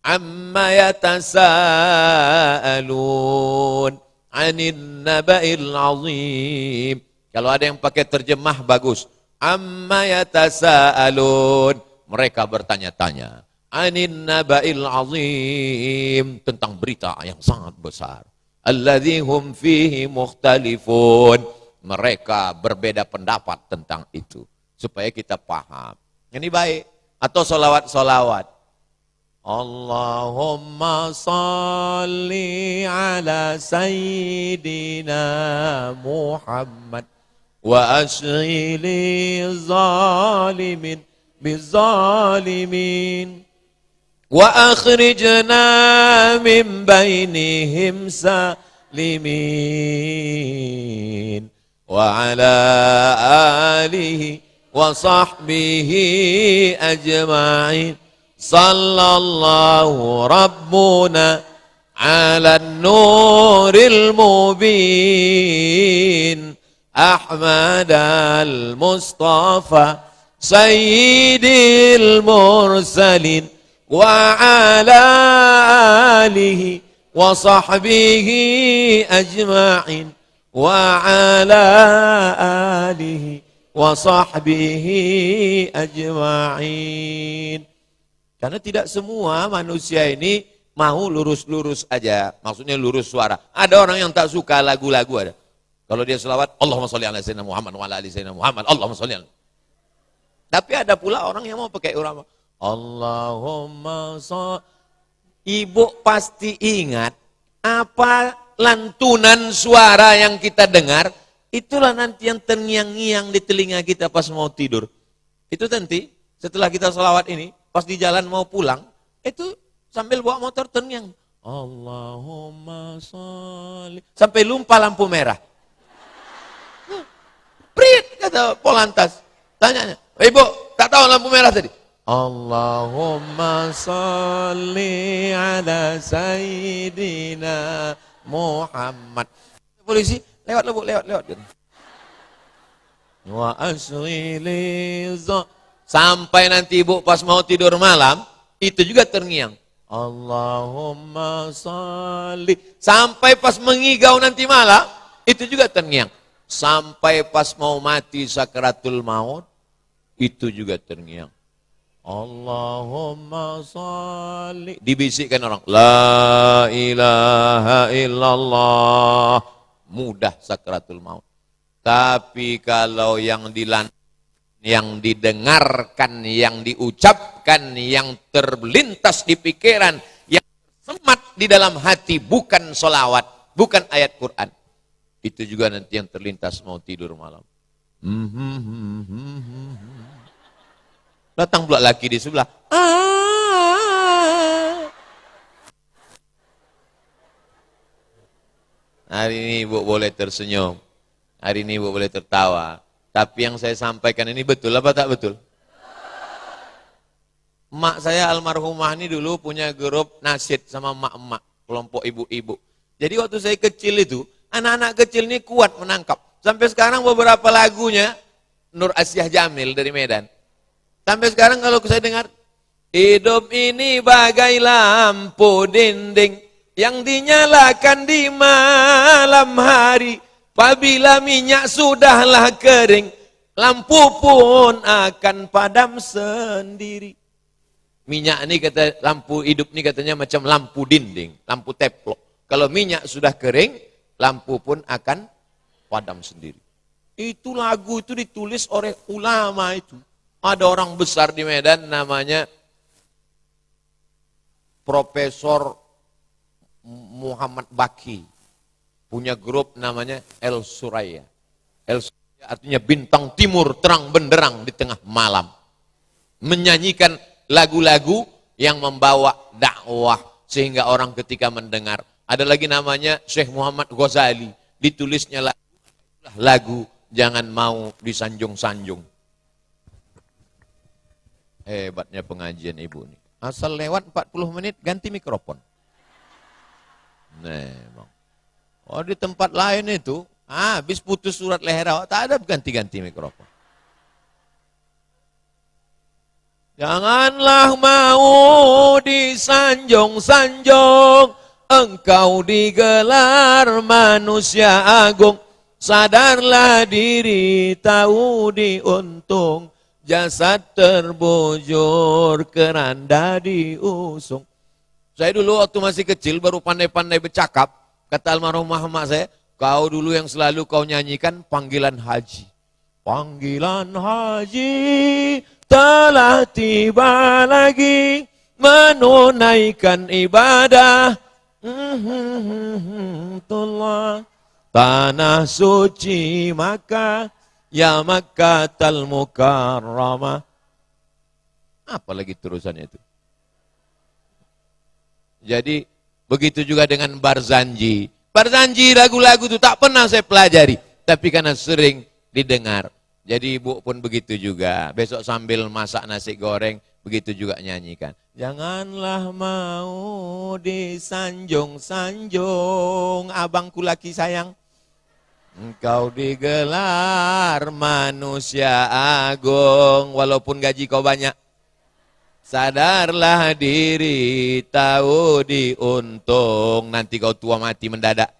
Amma yatasa'alun. Anin naba'il azim. Kalau ada yang pakai terjemah bagus. Amma yatasa'alun. Mereka bertanya-tanya. Anin naba'il azim. Tentang berita yang sangat besar. Alladzi hum fihi mukhtalifun. Mereka berbeda pendapat tentang itu. Supaya kita paham. Ini baik. Atau solawat-solawat. Allahumma salli ala sayyidina Muhammad. Wa ashghili zalimin bizalimin. Wa akhrijna min bainihim salimin. Wa ala alihi wa sahbihi ajma'in. Sallallahu rabbuna ala nuril mubin. Ahmad al-Mustafa sayyidil mursalin. Wa ala alihi wa sahbihi ajma'in. Wa ala alihi wa sahbihi ajma'in. Karena tidak semua manusia ini mau lurus-lurus aja. Maksudnya lurus suara. Ada orang yang tak suka lagu-lagu ada. Kalau dia selawat, Allahumma sholli ala sayyidina Muhammad wa ala ali sayyidina Muhammad. Allahumma sholli ala. Tapi ada pula orang yang mau pakai irama. Allahumma sholli. Ibu pasti ingat apa lantunan suara yang kita dengar, itulah nanti yang terngiang-ngiang di telinga kita pas mau tidur. Itu nanti setelah kita sholawat ini, pas di jalan mau pulang, itu sambil bawa motor terngiang. Allahumma sholli. Sampai lumpah lampu merah. Prit, kata Polantas. Tanya, ibu, tak tahu lampu merah tadi? Allahumma sholli ala sayyidina Muhammad. Polisi, lewat. Wa asghili. Sampai nanti ibu pas mau tidur malam, itu juga terngiang. Allahumma sholli. Sampai pas mengigau nanti malam, itu juga terngiang. Sampai pas mau mati sakaratul maut, itu juga terngiang. Allahumma sholli. Dibisikkan orang, la ilaha illallah. Mudah sakaratul maut. Tapi kalau yang dilantik yang didengarkan, yang diucapkan, yang terlintas di pikiran, yang tersemat di dalam hati, bukan sholawat, bukan ayat Quran. Itu juga nanti yang terlintas mau tidur malam. Datang pula laki di sebelah. Hari ini ibu boleh tersenyum, hari ini ibu boleh tertawa. Tapi yang saya sampaikan ini betul apa tak betul? Emak saya almarhumah ini dulu punya grup nasyid sama emak-emak, kelompok ibu-ibu. Jadi waktu saya kecil itu, anak-anak kecil ini kuat menangkap. Sampai sekarang beberapa lagunya, Nur Asyah Jamil dari Medan. Sampai sekarang kalau saya dengar, hidup ini bagai lampu dinding yang dinyalakan di malam hari. Apabila minyak sudahlah kering, lampu pun akan padam sendiri. Minyak ini kata lampu hidup ini katanya macam lampu dinding, lampu teplok. Kalau minyak sudah kering, lampu pun akan padam sendiri. Itu lagu itu ditulis oleh ulama itu. Ada orang besar di Medan namanya Profesor Muhammad Baki. Punya grup namanya El Suraya. El Suraya artinya bintang timur terang benderang di tengah malam. Menyanyikan lagu-lagu yang membawa dakwah sehingga orang ketika mendengar. Ada lagi namanya Syekh Muhammad Ghazali. Ditulisnya lagu jangan mau disanjung-sanjung. Hebatnya pengajian ibu ini. Asal lewat 40 menit ganti mikrofon. Memang. Oh di tempat lain itu, habis putus surat leher awak, tak ada ganti-ganti mikrofon. Janganlah mau disanjung-sanjung, engkau digelar manusia agung. Sadarlah diri, tahu diuntung, jasad terbujur, keranda diusung. Saya dulu waktu masih kecil baru pandai-pandai bercakap. Kata almarhumah emak saya, kau dulu yang selalu kau nyanyikan panggilan haji. Panggilan haji telah tiba lagi menunaikan ibadah. Tanah suci Makkah, ya Makkatal Mukarramah. Apa lagi terusannya itu? Jadi begitu juga dengan Barzanji. Barzanji lagu-lagu itu tak pernah saya pelajari. Tapi karena sering didengar. Jadi ibu pun begitu juga. Besok sambil masak nasi goreng, begitu juga nyanyikan. Janganlah mau disanjung-sanjung, abangku laki sayang. Engkau digelar manusia agung, walaupun gaji kau banyak. Sadarlah diri, tahu diuntung, nanti kau tua mati mendadak.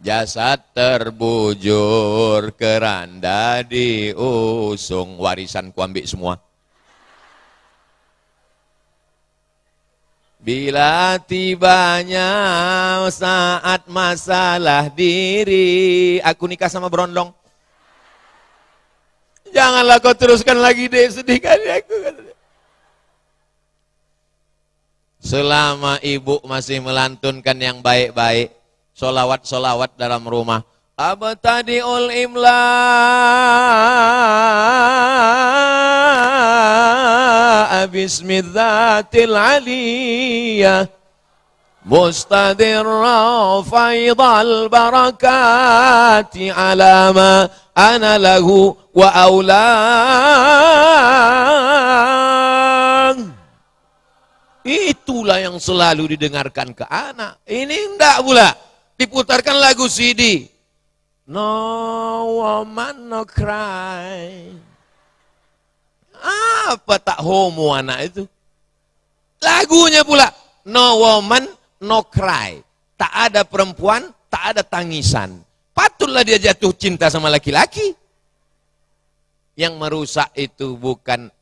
Jasad terbujur, keranda diusung, warisan ku ambil semua. Bila tibanya saat masalah diri, aku nikah sama berondong. Janganlah kau teruskan lagi deh, sedih kali aku. Selama ibu masih melantunkan yang baik-baik, solawat-solawat dalam rumah. Abtadi'ul imla bismidzatil aliyah mustadirra faidal barakati alama ana lahu wa aulang. Itulah yang selalu didengarkan ke anak. Ini enggak pula. Diputarkan lagu CD. No woman no cry. Apa tak homo anak itu? Lagunya pula. No woman no cry. Tak ada perempuan, tak ada tangisan. Patutlah dia jatuh cinta sama laki-laki. Yang merusak itu bukan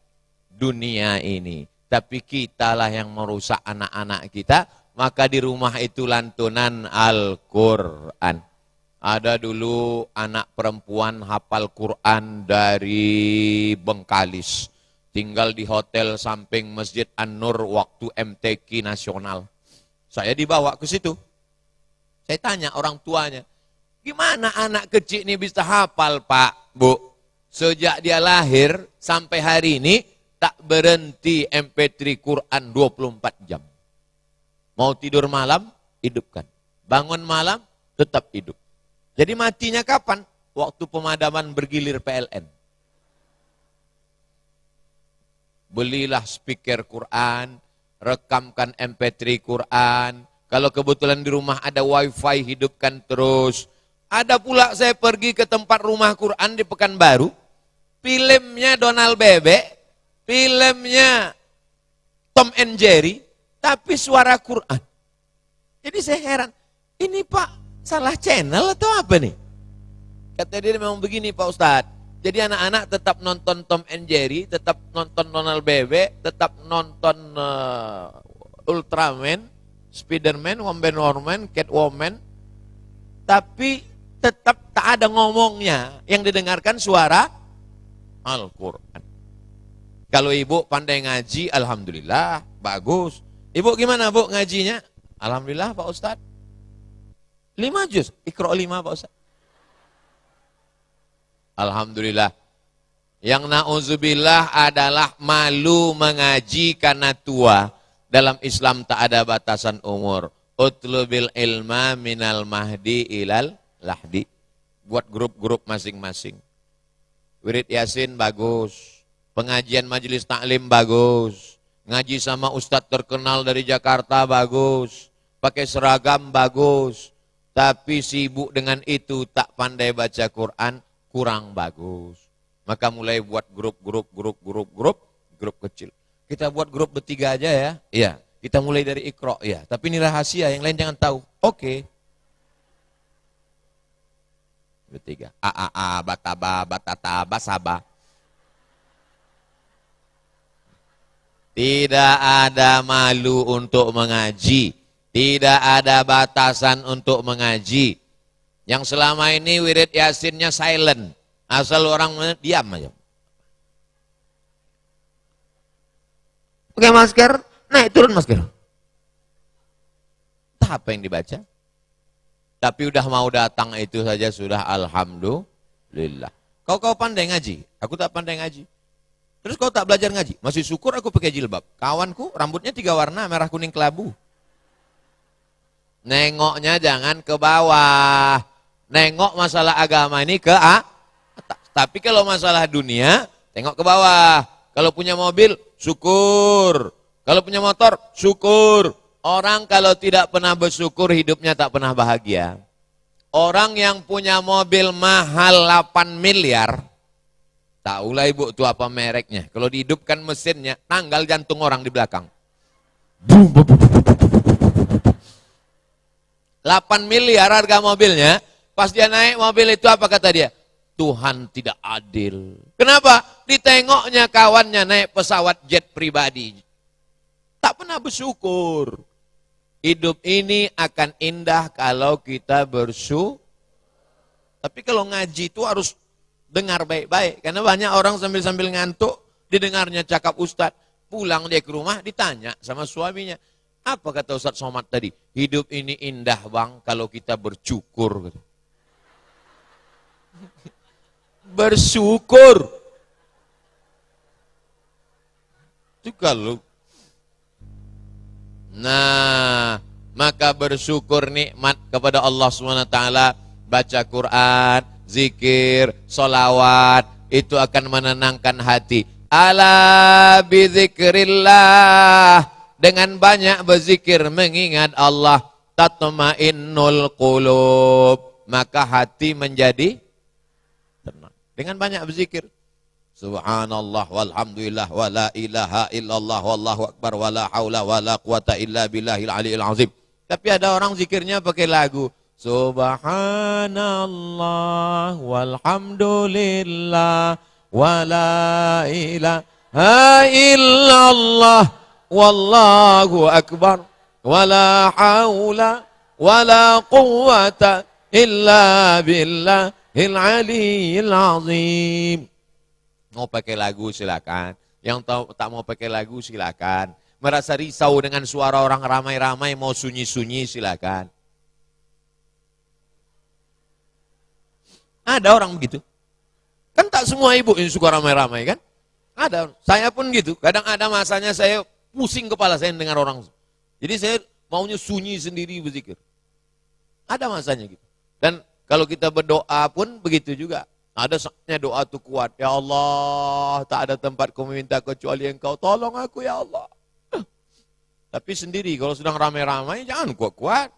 dunia ini. Tapi kitalah yang merusak anak-anak kita, maka di rumah itu lantunan Al-Quran. Ada dulu anak perempuan hafal Quran dari Bengkalis. Tinggal di hotel samping Masjid An-Nur waktu MTQ nasional. Saya dibawa ke situ. Saya tanya orang tuanya, gimana anak kecil ini bisa hafal Pak, Bu? Sejak dia lahir sampai hari ini tak berhenti MP3 Quran 24 jam. Mau tidur malam, hidupkan. Bangun malam, tetap hidup. Jadi matinya kapan? Waktu pemadaman bergilir PLN. Belilah speaker Quran, rekamkan MP3 Quran. Kalau kebetulan di rumah ada wifi, hidupkan terus. Ada pula saya pergi ke tempat rumah Quran di Pekanbaru. Filmnya Donald Bebek, filmnya Tom and Jerry, tapi suara Quran. Jadi saya heran, ini Pak salah channel atau apa nih? Kata dia memang begini Pak Ustadz. Jadi anak-anak tetap nonton Tom and Jerry, tetap nonton Donald Bebek, tetap nonton Ultraman, Spiderman, Wonder Woman, Catwoman, tapi tetap tak ada ngomongnya. Yang didengarkan suara Al-Quran. Kalau ibu pandai ngaji, alhamdulillah, bagus. Ibu gimana Bu ngajinya? Alhamdulillah Pak Ustadz. 5 juz, Iqra 5 Pak Ustadz. Alhamdulillah. Yang na'udzubillah adalah malu mengaji karena tua. Dalam Islam tak ada batasan umur. Utlubil ilma minal mahdi ilal lahdi. Buat grup-grup masing-masing. Wirid Yasin bagus. Pengajian majelis taklim bagus. Ngaji sama ustadz terkenal dari Jakarta bagus. Pakai seragam bagus. Tapi sibuk dengan itu tak pandai baca Quran kurang bagus. Maka mulai buat grup kecil. Kita buat grup bertiga aja ya. Iya, kita mulai dari Iqra ya. Tapi ini rahasia, yang lain jangan tahu. Oke. Bertiga. A, bataba, batata, basaba. Tidak ada malu untuk mengaji. Tidak ada batasan untuk mengaji. Yang selama ini wirid yasinnya silent. Asal orang diam aja. Pakai masker, naik turun masker. Tak apa yang dibaca. Tapi udah mau datang itu saja sudah alhamdulillah. Kau pandai ngaji, aku tak pandai ngaji. Terus kau tak belajar ngaji, masih syukur aku pakai jilbab. Kawanku rambutnya 3 warna, merah kuning kelabu. Nengoknya jangan ke bawah. Nengok masalah agama ini ke atas. Tapi kalau masalah dunia, tengok ke bawah. Kalau punya mobil, syukur. Kalau punya motor, syukur. Orang kalau tidak pernah bersyukur, hidupnya tak pernah bahagia. Orang yang punya mobil mahal 8 miliar, tahulah ibu itu apa mereknya. Kalau dihidupkan mesinnya, tanggal jantung orang di belakang. 8 miliar harga mobilnya, pas dia naik mobil itu apa kata dia? Tuhan tidak adil. Kenapa? Ditengoknya kawannya naik pesawat jet pribadi. Tak pernah bersyukur. Hidup ini akan indah kalau kita bersyukur. Tapi kalau ngaji itu harus dengar baik-baik. Karena banyak orang sambil-sambil ngantuk, didengarnya cakap ustadz. Pulang dia ke rumah, ditanya sama suaminya. Apa kata Ustadz Somad tadi? Hidup ini indah bang kalau kita bersyukur. Bersyukur. Itu kalau. Nah, maka bersyukur nikmat kepada Allah SWT. Baca Quran, zikir, sholawat. Itu akan menenangkan hati. Ala bizikrillah. Dengan banyak berzikir mengingat Allah, tatmainnul qulub, maka hati menjadi tenang. Dengan banyak berzikir, subhanallah walhamdulillah wala ilaha illallah wallahu akbar wala haula wala quwata illa billahil aliyil azim. Tapi ada orang zikirnya pakai lagu, subhanallah walhamdulillah wala ilaha illallah wallahu akbar wala haula wala quwwata illa billahil aliyyil azim. Mau pakai lagu silakan. Yang tak mau pakai lagu silakan. Merasa risau dengan suara orang ramai-ramai mau sunyi-sunyi silakan. Ada orang begitu. Kan tak semua ibu yang suka ramai-ramai kan? Ada. Saya pun gitu. Kadang ada masanya saya pusing kepala saya dengar orang. Jadi saya maunya sunyi sendiri berzikir. Ada masanya gitu. Dan kalau kita berdoa pun begitu juga. Ada saatnya doa itu kuat. Ya Allah, tak ada tempat ku meminta kecuali Engkau. Tolong aku ya Allah. Tapi sendiri, kalau sedang ramai-ramai jangan kuat-kuat.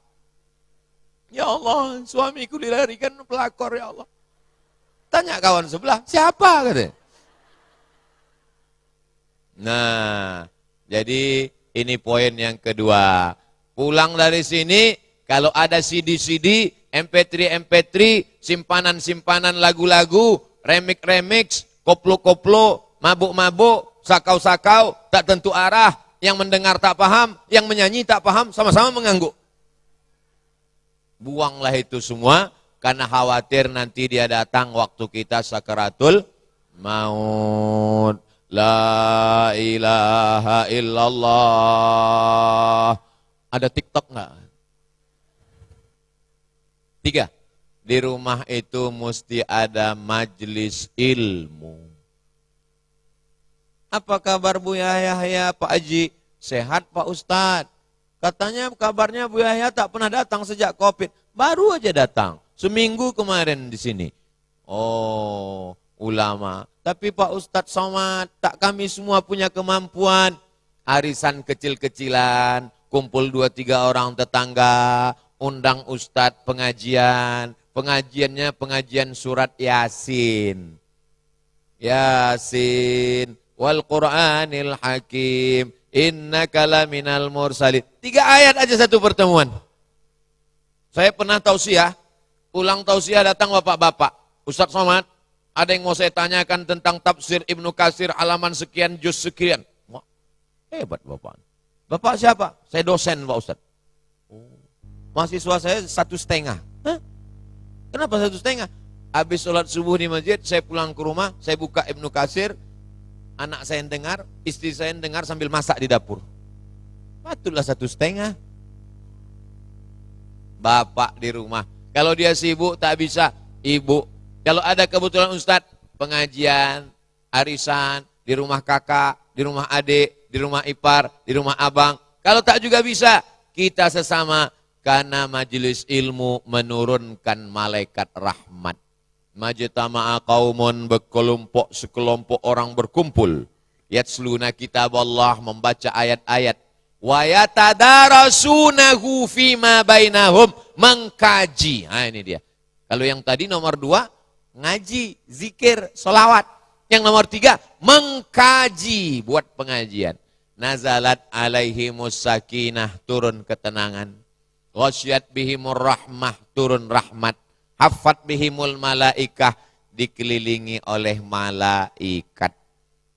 Ya Allah, suamiku dilarikan pelakor ya Allah. Tanya kawan sebelah, siapa katanya? Nah, jadi ini poin yang kedua. Pulang dari sini, kalau ada CD-CD, MP3, simpanan-simpanan lagu-lagu, remix-remix, koplo-koplo, mabuk-mabuk, sakau-sakau, tak tentu arah, yang mendengar tak paham, yang menyanyi tak paham, sama-sama mengangguk. Buanglah itu semua, karena khawatir nanti dia datang waktu kita sakaratul maut. La ilaha illallah. Ada TikTok enggak? 3. Di rumah itu mesti ada majelis ilmu. Apa kabar Bu Yahya, Pak Haji? Sehat Pak Ustadz. Katanya kabarnya Bu Yahya tak pernah datang sejak Covid. Baru aja datang. Seminggu kemarin di sini. Oh, ulama. Tapi Pak Ustadz Somad, tak kami semua punya kemampuan. Arisan kecil-kecilan, kumpul 2-3 orang tetangga, undang Ustadz pengajian. Pengajiannya pengajian surat Yasin. Yasin, wal Qur'anil Hakim, innaka laminal mursalin. 3 ayat aja satu pertemuan. Saya pernah tausiah. Pulang tausiah datang bapak-bapak. Ustadz Somad, ada yang mau saya tanyakan tentang tafsir Ibnu Katsir halaman sekian, juz sekian. Wah, hebat bapak. Bapak siapa? Saya dosen Pak Ustadz. Oh. Mahasiswa saya 1,5. Hah? Kenapa 1,5? Habis sholat subuh di masjid, saya pulang ke rumah, saya buka Ibnu Katsir, anak saya yang dengar, istri saya yang dengar sambil masak di dapur. Patutlah 1,5. Bapak di rumah. Kalau dia sibuk tak bisa, ibu. Kalau ada kebetulan Ustadz, pengajian, arisan, di rumah kakak, di rumah adik, di rumah ipar, di rumah abang. Kalau tak juga bisa, kita sesama, karena majelis ilmu menurunkan malaikat rahmat. Majtama'a qaumun, berkelompok sekelompok orang berkumpul. Yatsluna kitab Allah, membaca ayat-ayat. Wa yatadarasunahu fima bainahum, mengkaji. Nah ini dia. Kalau yang tadi nomor 2, ngaji, zikir, sholawat. Yang nomor 3, mengkaji, buat pengajian. Nazalat alaihimus sakinah, turun ketenangan. Ghasyat bihimur rahmah, turun rahmat. Hafat bihimul malaikah, dikelilingi oleh malaikat.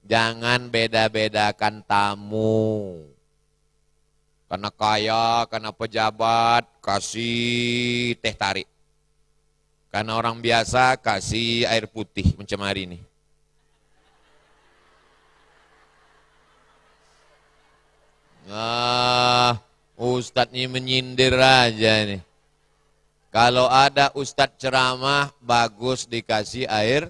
Jangan beda-bedakan tamu. Karena kaya, karena pejabat, kasih teh tarik. Karena orang biasa, kasih air putih mencemari ini. Ustadz ini menyindir aja nih. Kalau ada ustadz ceramah, bagus dikasih air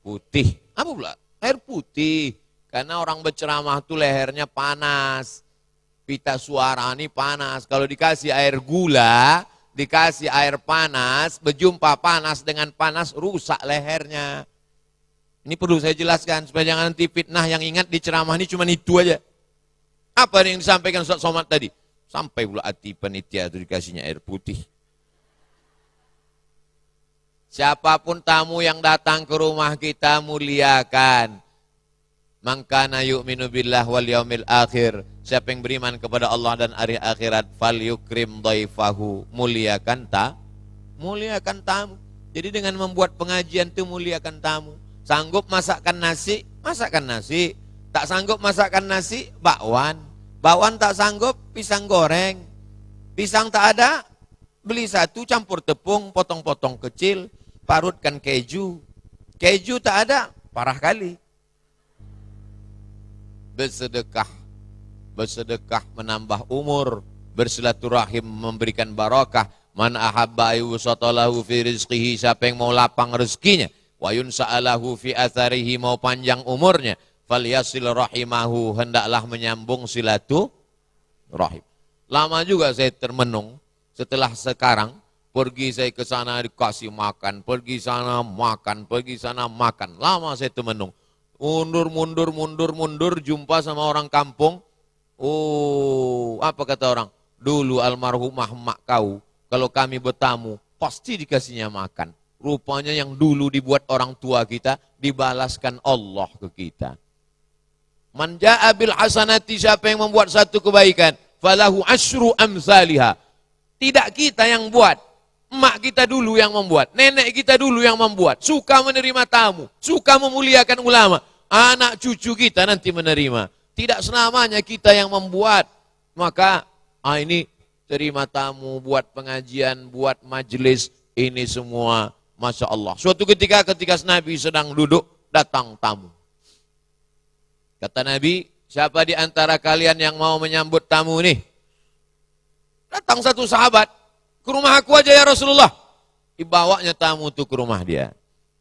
putih. Apa pula? Air putih. Karena orang berceramah tuh lehernya panas. Pita suara ini panas. Kalau dikasih air gula, dikasih air panas, berjumpa panas dengan panas, rusak lehernya. Ini perlu saya jelaskan, supaya jangan nanti fitnah yang ingat di ceramah ini cuma itu aja. Apa yang disampaikan Ustaz Somad tadi? Sampai pula hati panitia itu dikasihnya air putih. Siapapun tamu yang datang ke rumah kita, muliakan. Man kana yu'minu billah wal yaumil akhir. Siapa yang beriman kepada Allah dan hari akhirat, fal yukrim dhaifahu. Muliakan tamu. Jadi dengan membuat pengajian itu muliakan tamu. Sanggup masakkan nasi, masakkan nasi. Tak sanggup masakkan nasi, bakwan. Bakwan tak sanggup, pisang goreng. Pisang tak ada, Beli satu, campur tepung, potong-potong kecil, parutkan keju. Keju tak ada, parah kali. Bersedekah. Bersedekah menambah umur. Bersilaturahim memberikan barakah. Man ahabba ayyusatalahu fi rizqihi, siapa yang mau lapang rezekinya. Wa yunsa'alahu fi atharihi, mau panjang umurnya. Falyasil rahimahu, hendaklah menyambung silaturahim. Lama juga saya termenung. Setelah sekarang, pergi saya ke sana dikasih makan, pergi sana makan, pergi sana makan. Lama saya termenung. Mundur, jumpa sama orang kampung. Oh, apa kata orang? Dulu almarhumah emak kau, kalau kami bertamu, pasti dikasihnya makan. Rupanya yang dulu dibuat orang tua kita, dibalaskan Allah ke kita. Man ja'a bil hasanati, siapa yang membuat satu kebaikan, falahu asyru amsalihah. Tidak kita yang buat, emak kita dulu yang membuat, nenek kita dulu yang membuat, suka menerima tamu, suka memuliakan ulama, anak cucu kita nanti menerima. Tidak selamanya kita yang membuat. Maka ini terima tamu, buat pengajian, buat majelis, ini semua Masya Allah. Suatu ketika Nabi sedang duduk, datang tamu. Kata Nabi, siapa di antara kalian yang mau menyambut tamu nih? Datang satu sahabat, ke rumah aku aja ya Rasulullah. Dibawanya tamu itu ke rumah dia.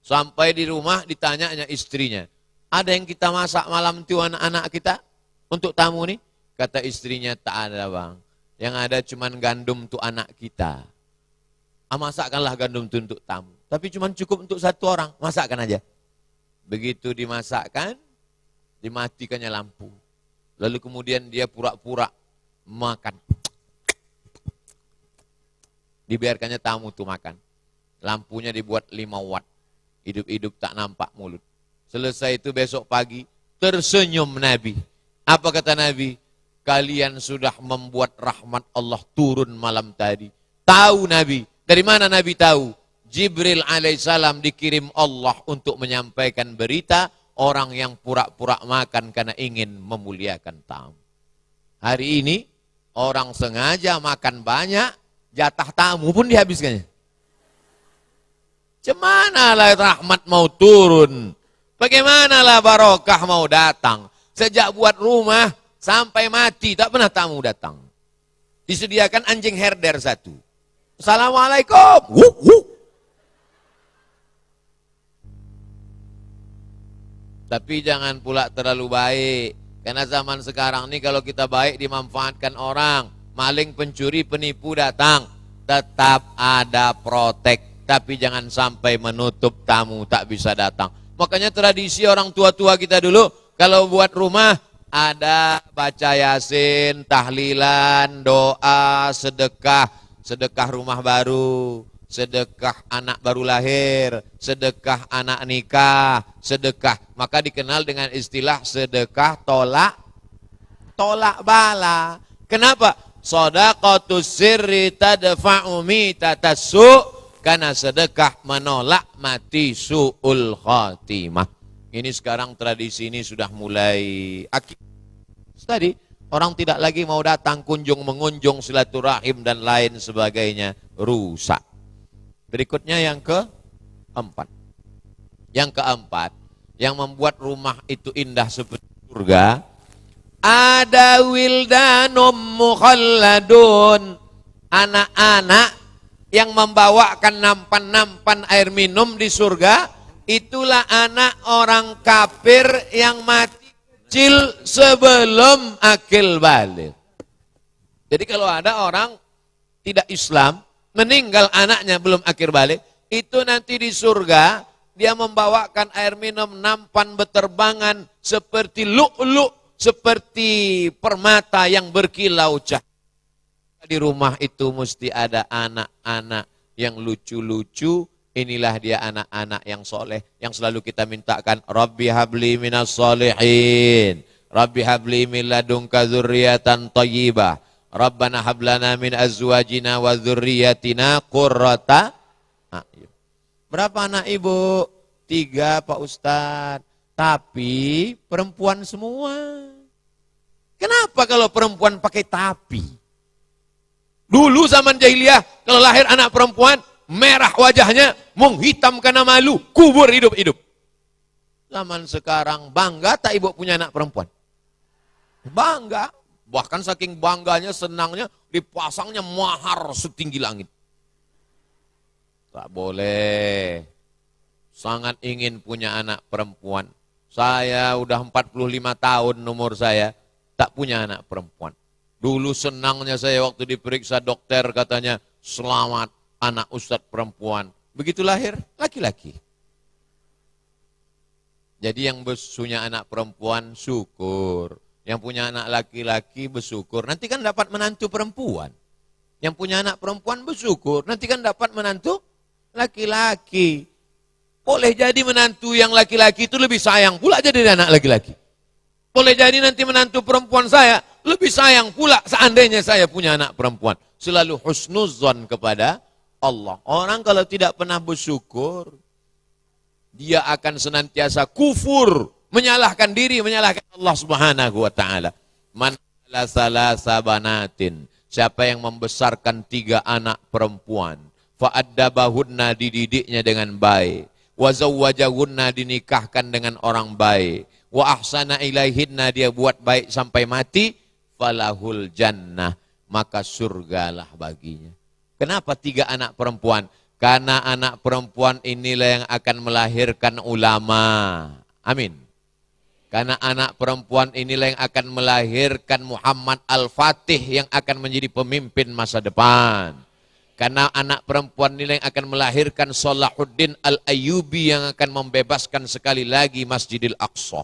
Sampai di rumah ditanyanya istrinya, ada yang kita masak malam itu anak-anak kita untuk tamu nih? Kata istrinya, tak ada bang. Yang ada cuman gandum untuk anak kita. Masakkanlah gandum itu untuk tamu. Tapi cuman cukup untuk satu orang, masakkan aja. Begitu dimasakkan, dimatikannya lampu. Lalu kemudian dia pura-pura makan. Dibiarkannya tamu itu makan. Lampunya dibuat 5 watt. Hidup-hidup tak nampak mulut. Selesai itu besok pagi, tersenyum Nabi. Apa kata Nabi? Kalian sudah membuat rahmat Allah turun malam tadi. Tahu Nabi. Dari mana Nabi tahu? Jibril alaihissalam dikirim Allah untuk menyampaikan berita orang yang pura-pura makan karena ingin memuliakan tamu. Hari ini orang sengaja makan banyak, jatah tamu pun dihabiskannya. Cemanalah rahmat mau turun? Bagaimanalah barokah mau datang? Sejak buat rumah sampai mati tak pernah tamu datang. Disediakan anjing herder satu. Assalamualaikum. Tapi jangan pula terlalu baik. Karena zaman sekarang ini kalau kita baik dimanfaatkan orang. Maling, pencuri, penipu datang, tetap ada protek, tapi jangan sampai menutup tamu tak bisa datang. Makanya tradisi orang tua-tua kita dulu, kalau buat rumah ada baca yasin, tahlilan, doa, sedekah, sedekah rumah baru, sedekah anak baru lahir, sedekah anak nikah, sedekah. Maka dikenal dengan istilah sedekah tolak bala. Kenapa? Shadaqatus sirri tadfa'u mitatassu, karena sedekah menolak mati su'ul khatimah. Ini sekarang tradisi ini sudah mulai tadi orang tidak lagi mau datang kunjung mengunjung silaturahim dan lain sebagainya, rusak. Berikutnya yang keempat. Yang keempat, yang membuat rumah itu indah seperti surga, ada wildanum mukhalladun, anak-anak yang membawakan nampan-nampan air minum di surga. Itulah anak orang kafir yang mati kecil sebelum akil balik. Jadi kalau ada orang tidak Islam meninggal anaknya belum akil balik, itu nanti di surga dia membawakan air minum nampan beterbangan seperti lu'lu', seperti permata yang berkilau cahaya. Di rumah itu mesti ada anak-anak yang lucu-lucu. Inilah dia anak-anak yang soleh, yang selalu kita mintakan, Rabbi habli minas solihin, Rabbi habli min ladunka dzurriyyatan thayyibah, Rabbana hablana min azwajina wa dzurriyyatina qurrata a'yun. Berapa anak ibu? 3 Pak Ustadz. Tapi perempuan semua. Kenapa kalau perempuan pakai tapi? Dulu zaman jahiliyah, kalau lahir anak perempuan, merah wajahnya, menghitam karena malu, kubur hidup-hidup. Zaman sekarang, bangga tak ibu punya anak perempuan? Bangga. Bahkan saking bangganya, senangnya, dipasangnya mahar setinggi langit. Tak boleh. Sangat ingin punya anak perempuan. Saya udah 45 tahun umur saya, tak punya anak perempuan. Dulu senangnya saya waktu diperiksa dokter katanya, selamat anak ustadz perempuan. Begitu lahir, laki-laki. Jadi yang punya anak perempuan, syukur. Yang punya anak laki-laki, bersyukur. Nanti kan dapat menantu perempuan. Yang punya anak perempuan, bersyukur. Nanti kan dapat menantu laki-laki. Boleh jadi menantu yang laki-laki itu lebih sayang pula jadi anak laki-laki. Boleh jadi nanti menantu perempuan saya lebih sayang pula seandainya saya punya anak perempuan. Selalu husnuzon kepada Allah. Orang kalau tidak pernah bersyukur, dia akan senantiasa kufur, menyalahkan diri, menyalahkan Allah Subhanahu wa taala. Man salasa banatin, siapa yang membesarkan 3 anak perempuan, fa'addabahunna, dididiknya dengan baik, wa zawwajahunna, dinikahkan dengan orang baik, wa ahsana ilaihinna, dia buat baik sampai mati, falahul jannah, maka surgalah baginya. Kenapa 3 anak perempuan? Karena anak perempuan inilah yang akan melahirkan ulama. Amin. Karena anak perempuan inilah yang akan melahirkan Muhammad Al-Fatih yang akan menjadi pemimpin masa depan. Karena anak perempuan ini yang akan melahirkan Salahuddin Al-Ayyubi yang akan membebaskan sekali lagi Masjidil Aqsa.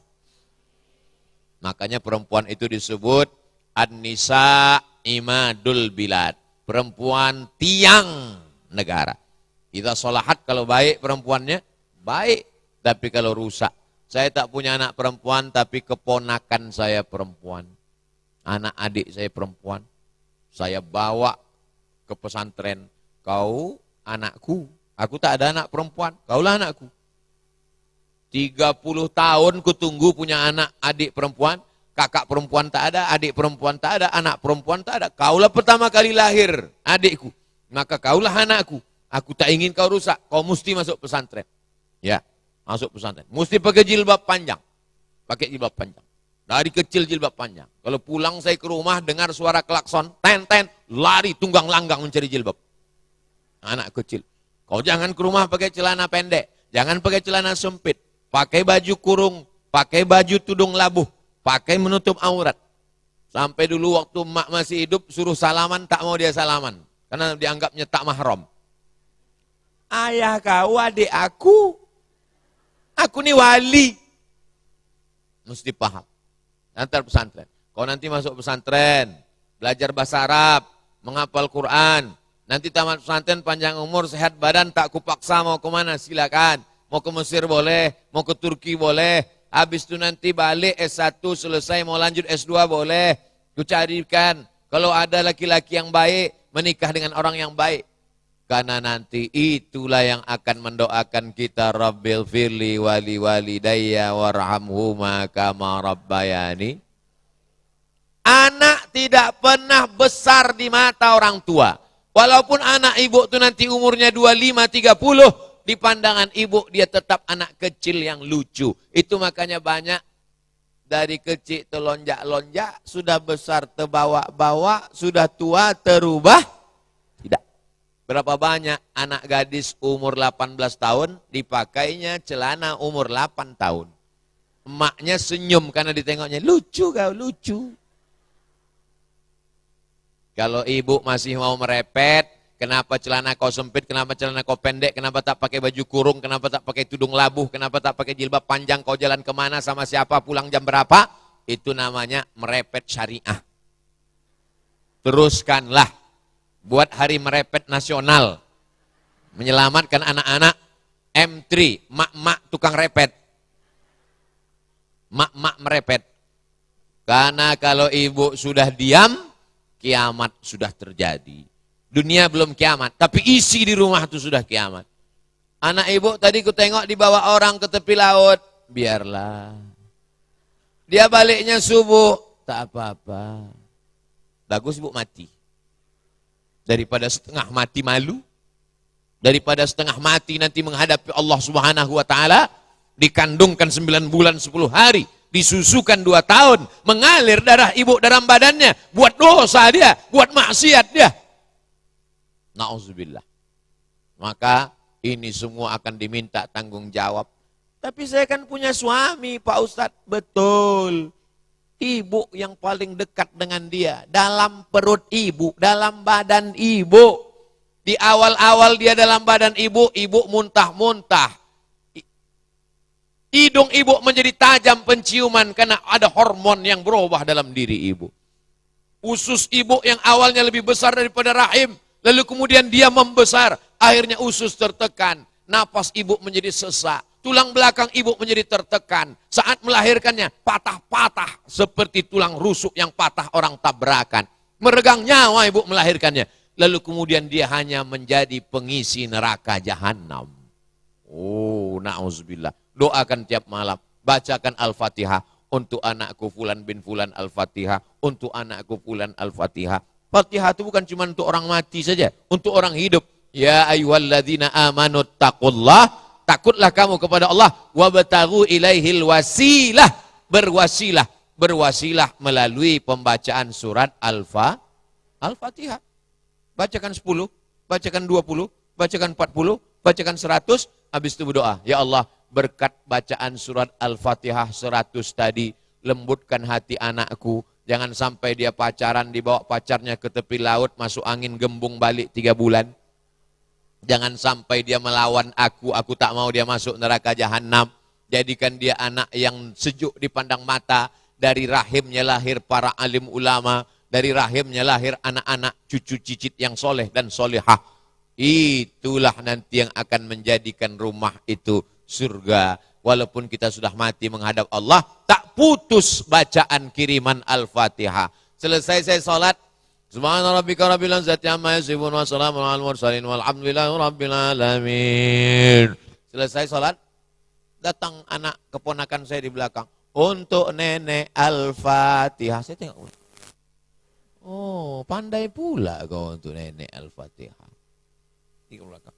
Makanya perempuan itu disebut An-Nisa Imadul Bilad. Perempuan tiang negara. Kita sholahat kalau baik perempuannya, baik. Tapi kalau rusak. Saya tak punya anak perempuan tapi keponakan saya perempuan. Anak adik saya perempuan. Saya bawa ke pesantren, kau anakku, aku tak ada anak perempuan, kaulah anakku. 30 tahun ku tunggu punya anak adik perempuan, kakak perempuan tak ada, adik perempuan tak ada, anak perempuan tak ada. Kaulah pertama kali lahir adikku, maka kaulah anakku. Aku tak ingin kau rusak, kau mesti masuk pesantren. Ya, masuk pesantren. Mesti pakai jilbab panjang, pakai jilbab panjang. Dari kecil jilbab panjang. Kalau pulang saya ke rumah dengar suara klakson, ten-ten, lari tunggang langgang mencari jilbab. Anak kecil. Kau jangan ke rumah pakai celana pendek, jangan pakai celana sempit, pakai baju kurung, pakai baju tudung labuh, pakai menutup aurat. Sampai dulu waktu emak masih hidup suruh salaman, tak mau dia salaman. Karena dianggapnya tak mahram. Ayah kau adik aku nih wali. Mesti paham. Antar pesantren. Kau nanti masuk pesantren, belajar bahasa Arab, menghafal Quran. Nanti tamat pesantren panjang umur, sehat badan, tak kupaksa mau kemana, silakan. Mau ke Mesir boleh, mau ke Turki boleh. Habis itu nanti balik S1 selesai mau lanjut S2 boleh. Kucarikan kalau ada laki-laki yang baik, menikah dengan orang yang baik. Karena nanti itulah yang akan mendoakan kita, Rabbil firli wali walidayya warhamhuma kama rabbayani. Anak tidak pernah besar di mata orang tua. Walaupun anak ibu itu nanti umurnya 25, 30, di pandangan ibu dia tetap anak kecil yang lucu. Itu makanya banyak dari kecil telonjak-lonjak, sudah besar terbawa-bawa, sudah tua terubah. Tidak. Berapa banyak anak gadis umur 18 tahun dipakainya celana umur 8 tahun. Emaknya senyum karena ditengoknya, lucu kau, lucu. Kalau ibu masih mau merepet, kenapa celana kau sempit, kenapa celana kau pendek, kenapa tak pakai baju kurung, kenapa tak pakai tudung labuh, kenapa tak pakai jilbab panjang, kau jalan kemana, sama siapa, pulang jam berapa, itu namanya merepet syariah. Teruskanlah. Buat hari merepet nasional, menyelamatkan anak-anak M3, mak-mak tukang repet, mak-mak merepet. Karena kalau ibu sudah diam, kiamat sudah terjadi. Dunia belum kiamat, tapi isi di rumah itu sudah kiamat. Anak ibu tadi ku tengok dibawa orang ke tepi laut, biarlah. Dia baliknya subuh, tak apa-apa. Bagus ibu mati. daripada setengah mati malu, daripada setengah mati nanti menghadapi Allah Subhanahu wa taala, dikandungkan 9 bulan 10 hari, disusukan 2 tahun, mengalir darah ibu dalam badannya, buat dosa dia, buat maksiat dia. Nauzubillah. Maka ini semua akan diminta tanggung jawab. Tapi saya kan punya suami, Pak Ustadz. Betul. Ibu yang paling dekat dengan dia, dalam perut ibu, dalam badan ibu. Di awal-awal dia dalam badan ibu, ibu muntah-muntah. Hidung ibu menjadi tajam penciuman karena ada hormon yang berubah dalam diri ibu. Usus ibu yang awalnya lebih besar daripada rahim, lalu kemudian dia membesar, akhirnya usus tertekan, napas ibu menjadi sesak, tulang belakang ibu menjadi tertekan. Saat melahirkannya patah-patah seperti tulang rusuk yang patah orang tabrakan. Meregang nyawa ibu melahirkannya. Lalu kemudian dia hanya menjadi pengisi neraka jahanam. Oh, na'udzubillah. Doakan tiap malam, bacakan Al-Fatihah untuk anakku Fulan bin Fulan, Al-Fatihah untuk anakku Fulan, Al-Fatihah. Fatihah itu bukan cuma untuk orang mati saja, untuk orang hidup. Ya ayyuhalladzina amanu taqullah, takutlah kamu kepada Allah, wabtaghu ilaihil wasilah, berwasilah melalui pembacaan surat Al-Fatihah. Bacakan 10, bacakan 20, bacakan 40, bacakan 100, habis itu berdoa, ya Allah, berkat bacaan surat Al-Fatihah 100 tadi, lembutkan hati anakku, jangan sampai dia pacaran, dibawa pacarnya ke tepi laut, masuk angin gembung balik 3 bulan. Jangan sampai dia melawan aku tak mau dia masuk neraka jahanam. Jadikan dia anak yang sejuk dipandang mata, dari rahimnya lahir para alim ulama, dari rahimnya lahir anak-anak cucu cicit yang soleh dan solehah. Itulah nanti yang akan menjadikan rumah itu surga. Walaupun kita sudah mati menghadap Allah, tak putus bacaan kiriman Al-Fatihah. Selesai saya sholat, subhana rabbika rabbil izzati amma yasifun wa salamun alal mursalin walhamdulillahi rabbil alamin. Selesai sholat, datang anak keponakan saya di belakang. Untuk nenek Al-Fatihah. Saya tengok, oh pandai pula kau untuk nenek Al-Fatihah. Di belakang.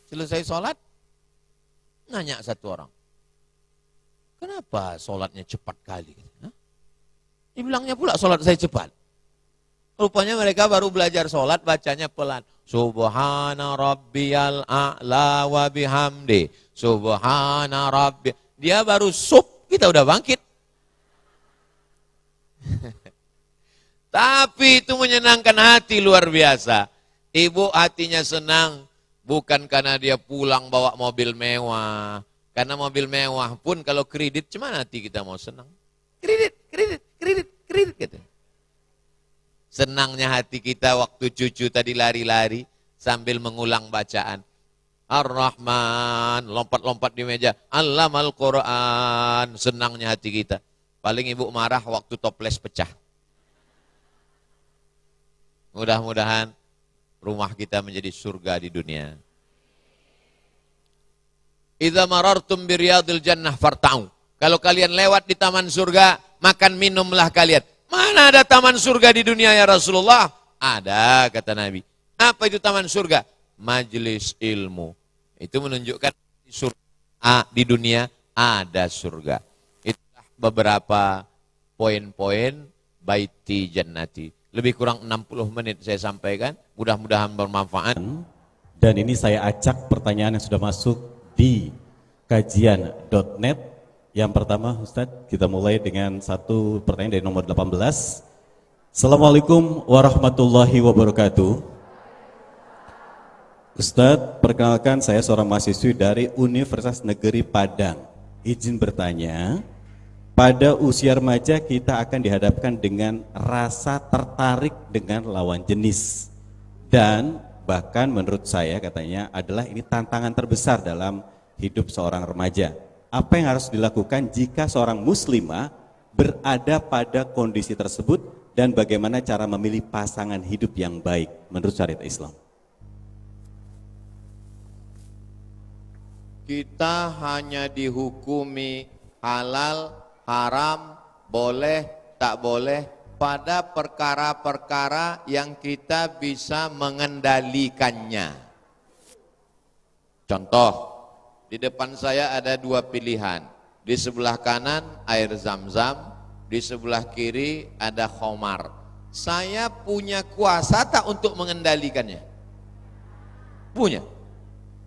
Selesai sholat, nanya satu orang, kenapa sholatnya cepat kali? Hah? Dibilangnya pula sholat saya cepat. Rupanya mereka baru belajar sholat, bacanya pelan. Subhana rabbiyal a'la wa bihamdi. Subhana rabbi. Dia baru kita udah bangkit. Tapi itu menyenangkan hati luar biasa. Ibu hatinya senang, bukan karena dia pulang bawa mobil mewah. Karena mobil mewah pun kalau kredit, cuman hati kita mau senang. Kredit gitu. Senangnya hati kita waktu cucu tadi lari-lari sambil mengulang bacaan. Ar-Rahman, lompat-lompat di meja. Allamal Quran, senangnya hati kita. Paling ibu marah waktu toples pecah. Mudah-mudahan rumah kita menjadi surga di dunia. Idza marartum biriyadil jannah farta'u. Kalau kalian lewat di taman surga, makan minumlah kalian. Mana ada taman surga di dunia ya Rasulullah? Ada, kata Nabi. Apa itu taman surga? Majelis ilmu. Itu menunjukkan di dunia ada surga. Itulah beberapa poin-poin baiti jannati. Lebih kurang 60 menit saya sampaikan. Mudah-mudahan bermanfaat. Dan ini saya acak pertanyaan yang sudah masuk di kajian.net. Yang pertama, Ustadz, kita mulai dengan satu pertanyaan dari nomor 18. Assalamualaikum warahmatullahi wabarakatuh. Ustadz, perkenalkan saya seorang mahasiswi dari Universitas Negeri Padang. Izin bertanya, pada usia remaja kita akan dihadapkan dengan rasa tertarik dengan lawan jenis. Dan bahkan menurut saya katanya adalah ini tantangan terbesar dalam hidup seorang remaja. Apa yang harus dilakukan jika seorang muslimah berada pada kondisi tersebut dan bagaimana cara memilih pasangan hidup yang baik menurut syariat Islam? Kita hanya dihukumi halal, haram, boleh, tak boleh pada perkara-perkara yang kita bisa mengendalikannya. Contoh, di depan saya ada dua pilihan. Di sebelah kanan air zam-zam, di sebelah kiri ada khamar. Saya punya kuasa tak untuk mengendalikannya? Punya.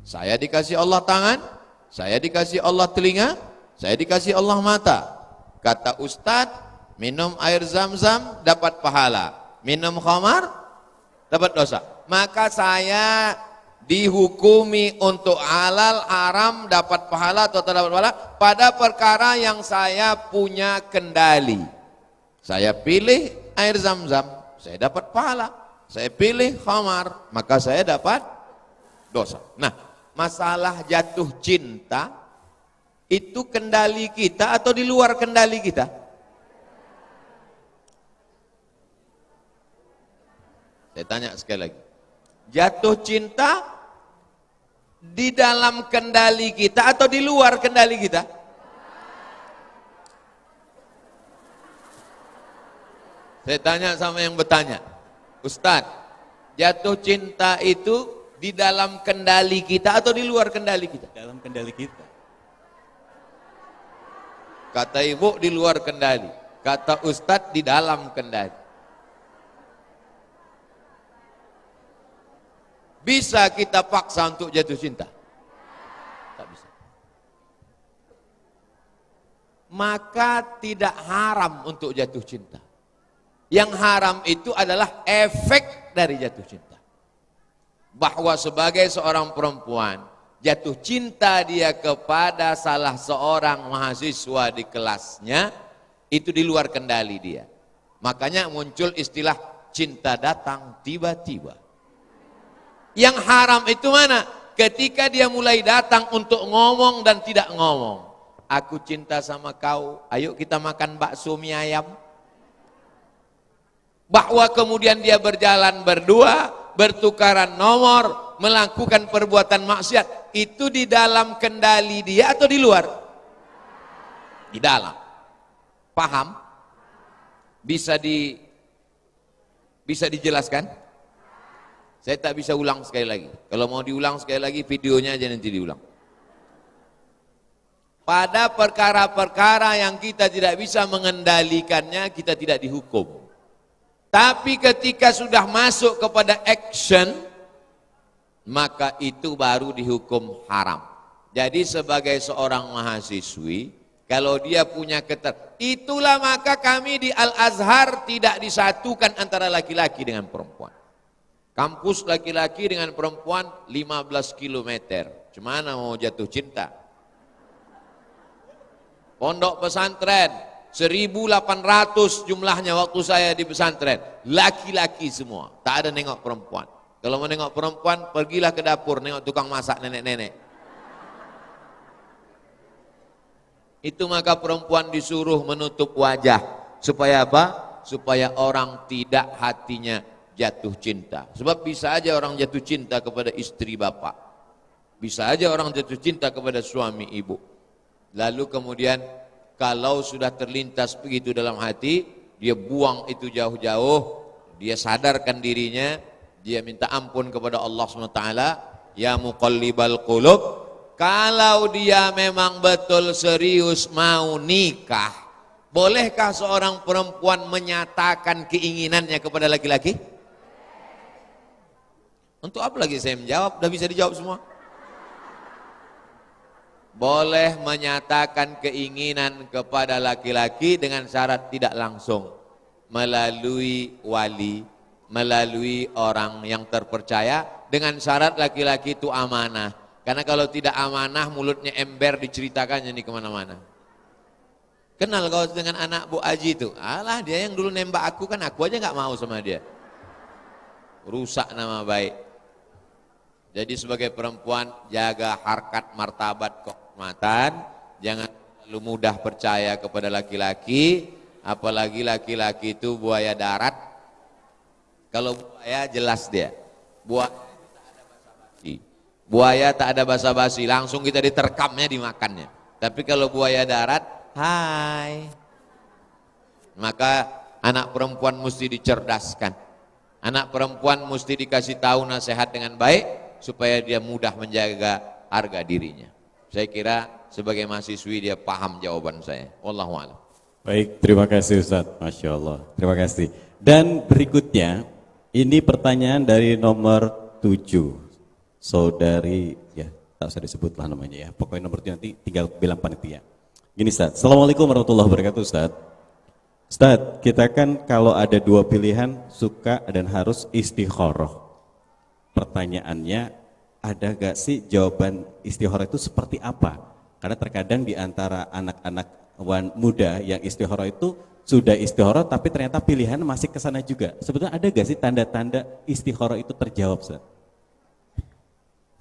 Saya dikasih Allah tangan, saya dikasih Allah telinga, saya dikasih Allah mata. Kata Ustadz, minum air zam-zam dapat pahala, minum khamar dapat dosa. Maka saya dihukumi untuk halal haram dapat pahala atau tidak dapat pahala pada perkara yang saya punya kendali. Saya pilih air zam-zam, saya dapat pahala. Saya pilih khamar, maka saya dapat dosa. Nah, masalah jatuh cinta itu kendali kita atau di luar kendali kita? Saya tanya sekali lagi, jatuh cinta di dalam kendali kita atau di luar kendali kita? Saya tanya sama yang bertanya, Ustadz, jatuh cinta itu di dalam kendali kita atau di luar kendali kita? Dalam kendali kita. Kata ibu di luar kendali, kata Ustadz di dalam kendali. Bisa kita paksa untuk jatuh cinta? Tak bisa. Maka tidak haram untuk jatuh cinta. Yang haram itu adalah efek dari jatuh cinta. Bahwa sebagai seorang perempuan, jatuh cinta dia kepada salah seorang mahasiswa di kelasnya, itu di luar kendali dia. Makanya muncul istilah cinta datang tiba-tiba. Yang haram itu mana? Ketika dia mulai datang untuk ngomong dan tidak ngomong. Aku cinta sama kau, ayo kita makan bakso mie ayam. Bahwa kemudian dia berjalan berdua, bertukaran nomor, melakukan perbuatan maksiat. Itu di dalam kendali dia atau di luar? Di dalam. Paham? Bisa dijelaskan? Saya tak bisa ulang sekali lagi. Kalau mau diulang sekali lagi, videonya aja nanti diulang. Pada perkara-perkara yang kita tidak bisa mengendalikannya, kita tidak dihukum. Tapi ketika sudah masuk kepada action, maka itu baru dihukum haram. Jadi sebagai seorang mahasiswi, kalau dia punya itulah maka kami di Al-Azhar tidak disatukan antara laki-laki dengan perempuan. Kampus laki-laki dengan perempuan 15 km. Cemana mau jatuh cinta? Pondok pesantren 1.800 jumlahnya waktu saya di pesantren. Laki-laki semua, tak ada nengok perempuan. Kalau mau nengok perempuan, pergilah ke dapur nengok tukang masak nenek-nenek. Itu maka perempuan disuruh menutup wajah. Supaya apa? Supaya orang tidak hatinya jatuh cinta. Sebab bisa aja orang jatuh cinta kepada istri bapak. Bisa aja orang jatuh cinta kepada suami ibu. Lalu kemudian kalau sudah terlintas begitu dalam hati, dia buang itu jauh-jauh, dia sadarkan dirinya, dia minta ampun kepada Allah SWT, ya muqallibal qulub, kalau dia memang betul serius mau nikah, bolehkah seorang perempuan menyatakan keinginannya kepada laki-laki? Untuk apa lagi saya menjawab? Udah bisa dijawab semua. Boleh menyatakan keinginan kepada laki-laki dengan syarat tidak langsung. Melalui wali, melalui orang yang terpercaya, dengan syarat laki-laki itu amanah. Karena kalau tidak amanah, mulutnya ember diceritakannya nih kemana-mana. Kenal kau dengan anak Bu Aji itu? Alah, dia yang dulu nembak aku, kan aku aja nggak mau sama dia. Rusak nama baik. Jadi sebagai perempuan, jaga harkat martabat kehormatan, jangan terlalu mudah percaya kepada laki-laki, apalagi laki-laki itu buaya darat. Kalau buaya jelas dia, buaya tak ada basa-basi, langsung kita diterkamnya dimakannya. Tapi kalau buaya darat, hai. Maka Anak perempuan mesti dicerdaskan. Anak perempuan mesti dikasih tahu nasihat dengan baik supaya dia mudah menjaga harga dirinya. Saya kira sebagai mahasiswi dia paham jawaban saya. Wallahu a'lam. Baik, terima kasih Ustadz. Masya Allah, terima kasih. Dan berikutnya, ini pertanyaan dari nomor 7. Saudari, ya tak usah disebutlah namanya ya. Pokoknya nomor 7 nanti tinggal bilang panitia. Gini Ustadz, Assalamualaikum warahmatullahi wabarakatuh Ustadz. Ustadz, kita kan kalau ada dua pilihan, suka dan harus istikharah. Pertanyaannya, ada gak sih jawaban istikharah itu seperti apa? Karena terkadang di antara anak-anak muda yang istikharah itu sudah istikharah tapi ternyata pilihan masih ke sana juga. Sebetulnya ada gak sih tanda-tanda istikharah itu terjawab, Ustaz?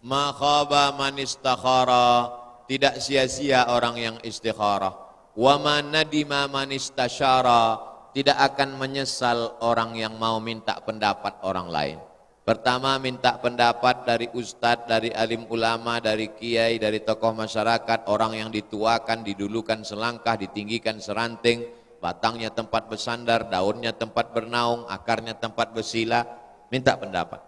Ma khaba man istakhara, tidak sia-sia orang yang istikharah. Wa man nadima man istasyara, tidak akan menyesal orang yang mau minta pendapat orang lain. Pertama minta pendapat dari ustadz, dari alim ulama, dari kiai, dari tokoh masyarakat, orang yang dituakan, didulukan selangkah, ditinggikan seranting, batangnya tempat bersandar, daunnya tempat bernaung, akarnya tempat bersila, minta pendapat.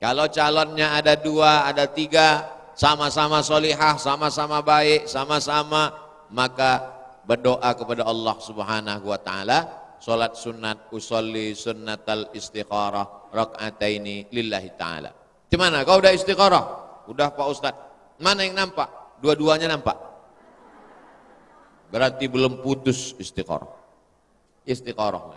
Kalau calonnya ada 2, ada 3, sama-sama solihah, sama-sama baik, sama-sama, maka berdoa kepada Allah Subhanahu wa taala, salat sunat, usolli sunnatal istikharah rakaataini lillahi taala. Di mana? Kau udah istikharah? Udah Pak Ustaz. Mana yang nampak? Dua-duanya nampak. Berarti belum putus istikharah. Istikharah.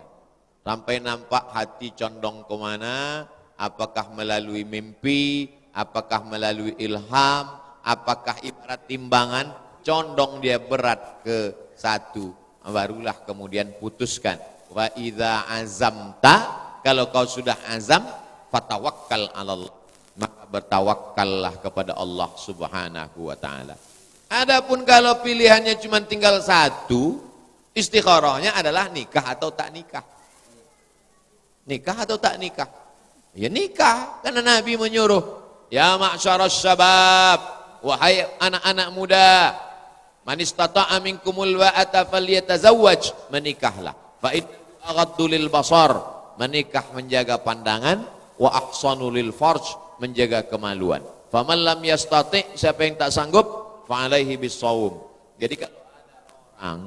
Sampai nampak hati condong kemana? Apakah melalui mimpi? Apakah melalui ilham? Apakah ibarat timbangan? Condong dia berat ke satu, barulah kemudian putuskan. Wa idza azamta, kalau kau sudah azam, fatawakkal 'alallah, maka bertawakkallah kepada Allah Subhanahu wa taala. Adapun kalau pilihannya cuma tinggal satu, istikharahnya adalah nikah atau tak nikah. Nikah atau tak nikah? Ya nikah, karena Nabi menyuruh, ya ma'syaras syabab, wahai anak-anak muda, man istata'a minkumul ba'ata falyatazawwaj, menikahlah. Fa aghaddu lil basar, menikah menjaga pandangan, wa ahsanu lil farj, menjaga kemaluan. Faman lam yastati', siapa yang tak sanggup, fa alaihi bisawm. Jadi kalau ada orang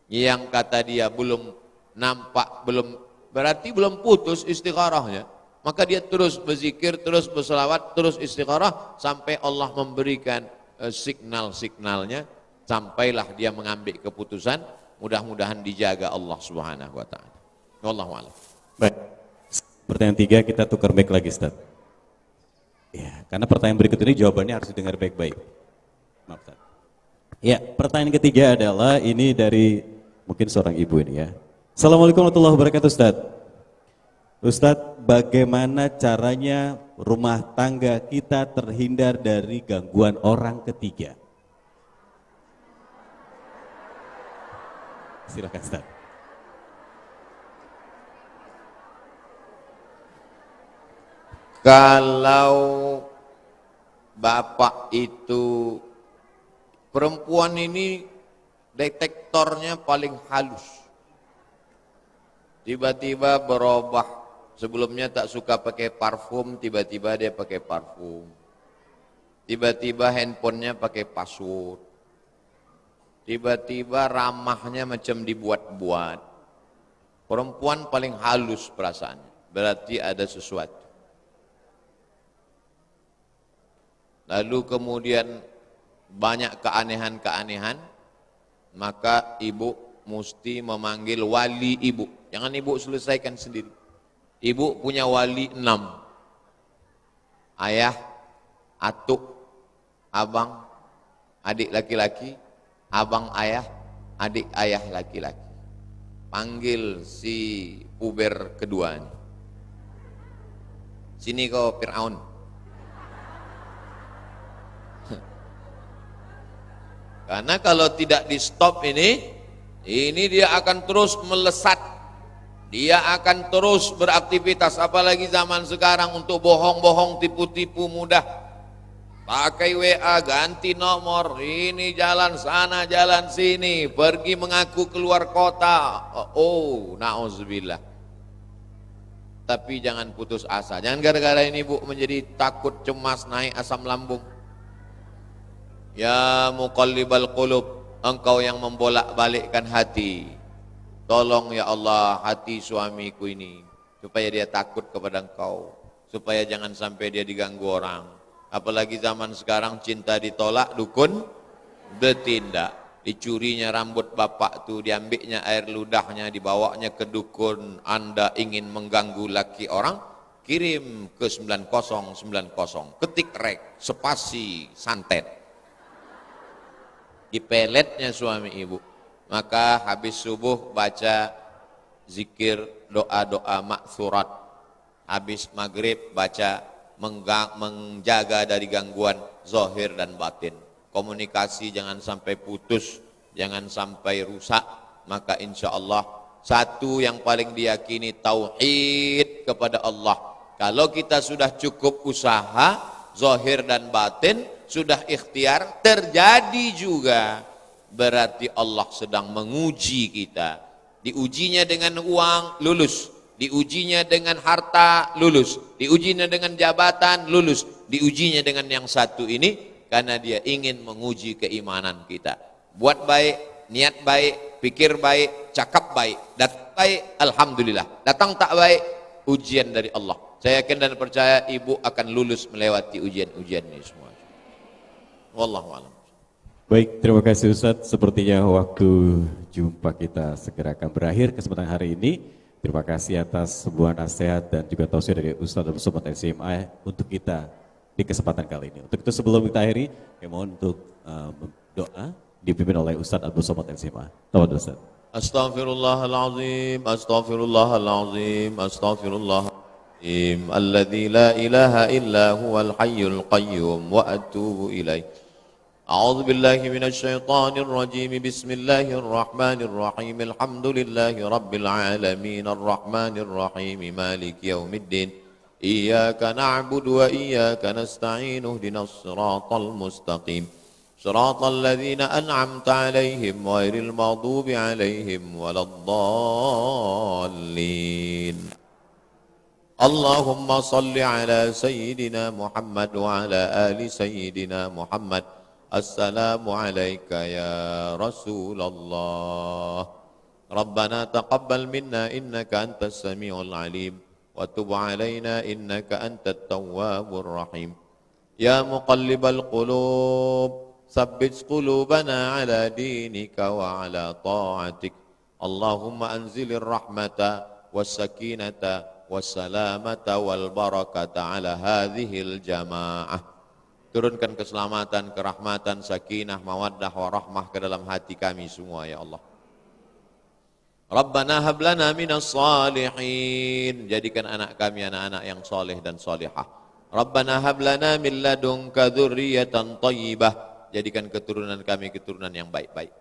yang kata dia belum nampak, belum berarti belum putus istikharahnya, maka dia terus berzikir, terus berselawat, terus istikharah sampai Allah memberikan signal-signalnya, sampailah dia mengambil keputusan. Mudah-mudahan dijaga Allah Subhanahu wa taala. Wallahu a'lam. Baik. Pertanyaan 3 kita tukar mic lagi, Ustaz. Ya, karena pertanyaan berikut ini jawabannya harus didengar baik-baik. Maaf, Ustaz. Ya, pertanyaan ketiga adalah ini dari mungkin seorang ibu ini ya. Assalamualaikum warahmatullahi wabarakatuh, Ustaz. Ustaz, bagaimana caranya rumah tangga kita terhindar dari gangguan orang ketiga? Silakan, Ustaz. Kalau bapak itu, perempuan ini detektornya paling halus. Tiba-tiba berubah, sebelumnya tak suka pakai parfum, tiba-tiba dia pakai parfum. Tiba-tiba handphonenya pakai password. Tiba-tiba ramahnya macam dibuat-buat. Perempuan paling halus perasaannya, berarti ada sesuatu. Lalu kemudian banyak keanehan-keanehan, maka ibu mesti memanggil wali ibu. Jangan ibu selesaikan sendiri. Ibu punya wali 6. Ayah, atuk, abang, adik laki-laki, abang ayah, adik ayah laki-laki. Panggil si puber kedua ini. Sini kau Fir'aun. Karena kalau tidak di stop ini dia akan terus melesat. Dia akan terus beraktivitas, apalagi zaman sekarang untuk bohong-bohong, tipu-tipu mudah. pakai WA, ganti nomor, ini jalan sana, jalan sini, pergi mengaku keluar kota. Oh, na'udzubillah. Tapi jangan putus asa. Jangan gara-gara ini Bu menjadi takut, cemas, naik asam lambung. Ya muqallibal qulub, engkau yang membolak-balikkan hati. Tolong ya Allah hati suamiku ini, supaya dia takut kepada engkau, supaya jangan sampai dia diganggu orang. Apalagi zaman sekarang cinta ditolak, dukun bertindak. Dicurinya rambut bapak tuh, diambilnya air ludahnya, dibawanya ke dukun. Anda ingin mengganggu laki orang, kirim ke 9090, ketik rek, spasi, santet. Dipeletnya suami ibu. Maka habis subuh baca zikir, doa-doa maksurat. Habis maghrib baca menjaga dari gangguan zahir dan batin. Komunikasi jangan sampai putus, jangan sampai rusak. Maka insya Allah satu yang paling diyakini tauhid kepada Allah. Kalau kita sudah cukup usaha, zahir dan batin, sudah ikhtiar, terjadi juga, berarti Allah sedang menguji kita. Diujinya dengan uang, lulus. Diujinya dengan harta, lulus. Diujinya dengan jabatan, lulus. Diujinya dengan yang satu ini, karena dia ingin menguji keimanan kita. Buat baik, niat baik, pikir baik, cakap baik, datang baik, alhamdulillah. Datang tak baik, ujian dari Allah. Saya yakin dan percaya ibu akan lulus melewati ujian-ujian ini semua. Wallahu a'lam. Baik, terima kasih Ustadz. Sepertinya waktu jumpa kita segera akan berakhir kesempatan hari ini. Terima kasih atas sebuah nasihat dan juga tausiah dari Ustadz Abdul Somad LCMA untuk kita di kesempatan kali ini. Untuk itu sebelum kita akhiri, kami mohon untuk doa dipimpin oleh Ustadz Abdul Somad LCMA. Tafadhol Ustadz. Astaghfirullahalazim, astaghfirullahalazim, astaghfirullahalazim, alladzi la ilaha illa huwal hayyul qayyum wa atubu ilaih. أعوذ بالله من الشيطان الرجيم بسم الله الرحمن الرحيم الحمد لله رب العالمين الرحمن الرحيم مالك يوم الدين إياك نعبد وإياك نستعين اهدنا الصراط المستقيم صراط الذين أنعمت عليهم غير المغضوب عليهم ولا الضالين اللهم صل على سيدنا محمد وعلى آل سيدنا محمد السلام عليك يا رسول الله ربنا تقبل منا إنك أنت السميع العليم وتب علينا إنك أنت التواب الرحيم يا مقلب القلوب ثبت قلوبنا على دينك وعلى طاعتك اللهم أنزل الرحمة والسكينة والسلامة والبركة على هذه الجماعة. Turunkan keselamatan, kerahmatan, sakinah, mawaddah, warahmah ke dalam hati kami semua ya Allah. Rabbana hablana minas salihin. Jadikan anak kami anak-anak yang soleh dan solehah. Rabbana hablana min ladunka dzurriyyatan thayyibah. Jadikan keturunan kami keturunan yang baik-baik.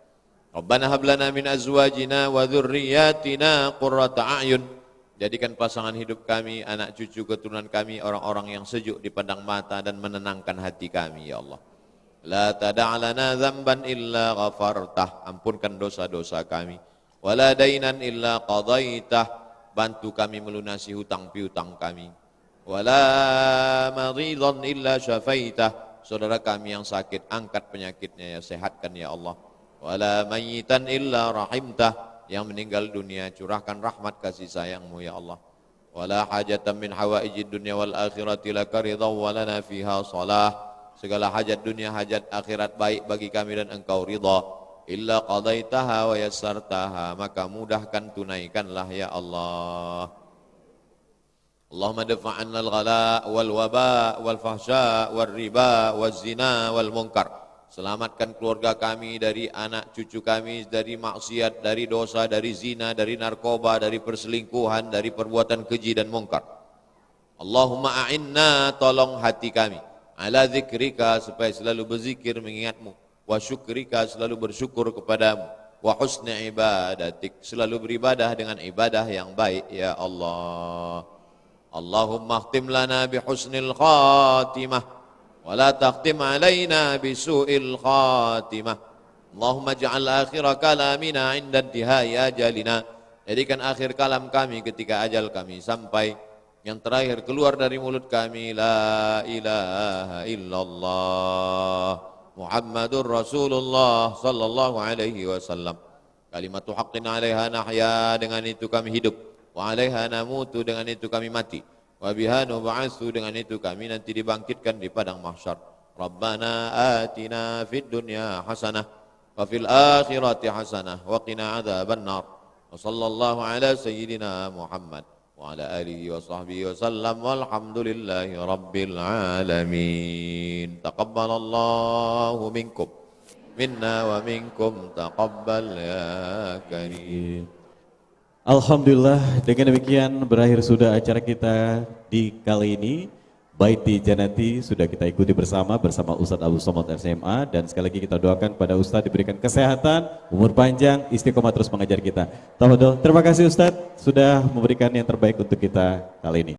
Rabbana hablana min azwajina wa dzurriyyatina qurrata a'yun. Jadikan pasangan hidup kami, anak cucu keturunan kami, orang-orang yang sejuk dipandang mata dan menenangkan hati kami, ya Allah. La tada'lana dzamban illa ghafartah. Ampunkan dosa-dosa kami. Wala dainan illa qadaitah. Bantu kami melunasi hutang piutang kami. Wala maridhan illa syafaitah. Saudara kami yang sakit, angkat penyakitnya, ya sehatkan ya Allah. Wala mayyitan illa rahimtah. Yang meninggal dunia, curahkan rahmat kasih sayangmu ya Allah. Wala hajatan min hawaijid dunya wal akhirati laka ridha wa lana fiha salah. Segala hajat dunia, hajat akhirat baik bagi kami dan engkau ridha. Illa qadaitaha wa yassartaha, maka mudahkan, tunaikanlah ya Allah. Allahumma dafa'anna al-ghala wal waba wal fahsya wal riba wal zina wal munkar. Selamatkan keluarga kami dari anak cucu kami, dari maksiat, dari dosa, dari zina, dari narkoba, dari perselingkuhan, dari perbuatan keji dan mungkar. Allahumma a'inna, tolong hati kami. Ala zikrika, supaya selalu berzikir mengingatmu. Wa syukrika, selalu bersyukur kepadamu. Wa husni ibadatik, selalu beribadah dengan ibadah yang baik ya Allah. Allahumma khtim lana bihusnil khatimah. ولا تختم علينا بسوء الخاتمة اللهم اجعل آخر كلامنا عند انتهاء أجلنا. Jadikan akhir kalam kami ketika ajal kami sampai, yang terakhir keluar dari mulut kami la ilaha illallah Muhammadur Rasulullah sallallahu alaihi wasallam. Kalimatu haqqin 'alaiha nahya, dengan itu kami hidup, wa 'alaiha namutu, dengan itu kami mati, wa biha nub'atsu, dengan itu kami nanti dibangkitkan di padang mahsyar. Rabbana atina fid dunya hasanah wa fil akhirati hasanah wa qina adzabannar. Wa sallallahu ala sayyidina Muhammad wa ala alihi wa sahbihi wa sallam walhamdulillahi rabbil alamin. Taqabbalallahu minkum minna wa minkum taqabbal ya karim. Alhamdulillah, dengan demikian berakhir sudah acara kita di kali ini. Baiti Janati sudah kita ikuti bersama Ustadz Abu Somad SMA, dan sekali lagi kita doakan pada Ustadz diberikan kesehatan, umur panjang, istiqomah terus mengajar kita. Tafadhol. Terima kasih Ustadz sudah memberikan yang terbaik untuk kita kali ini.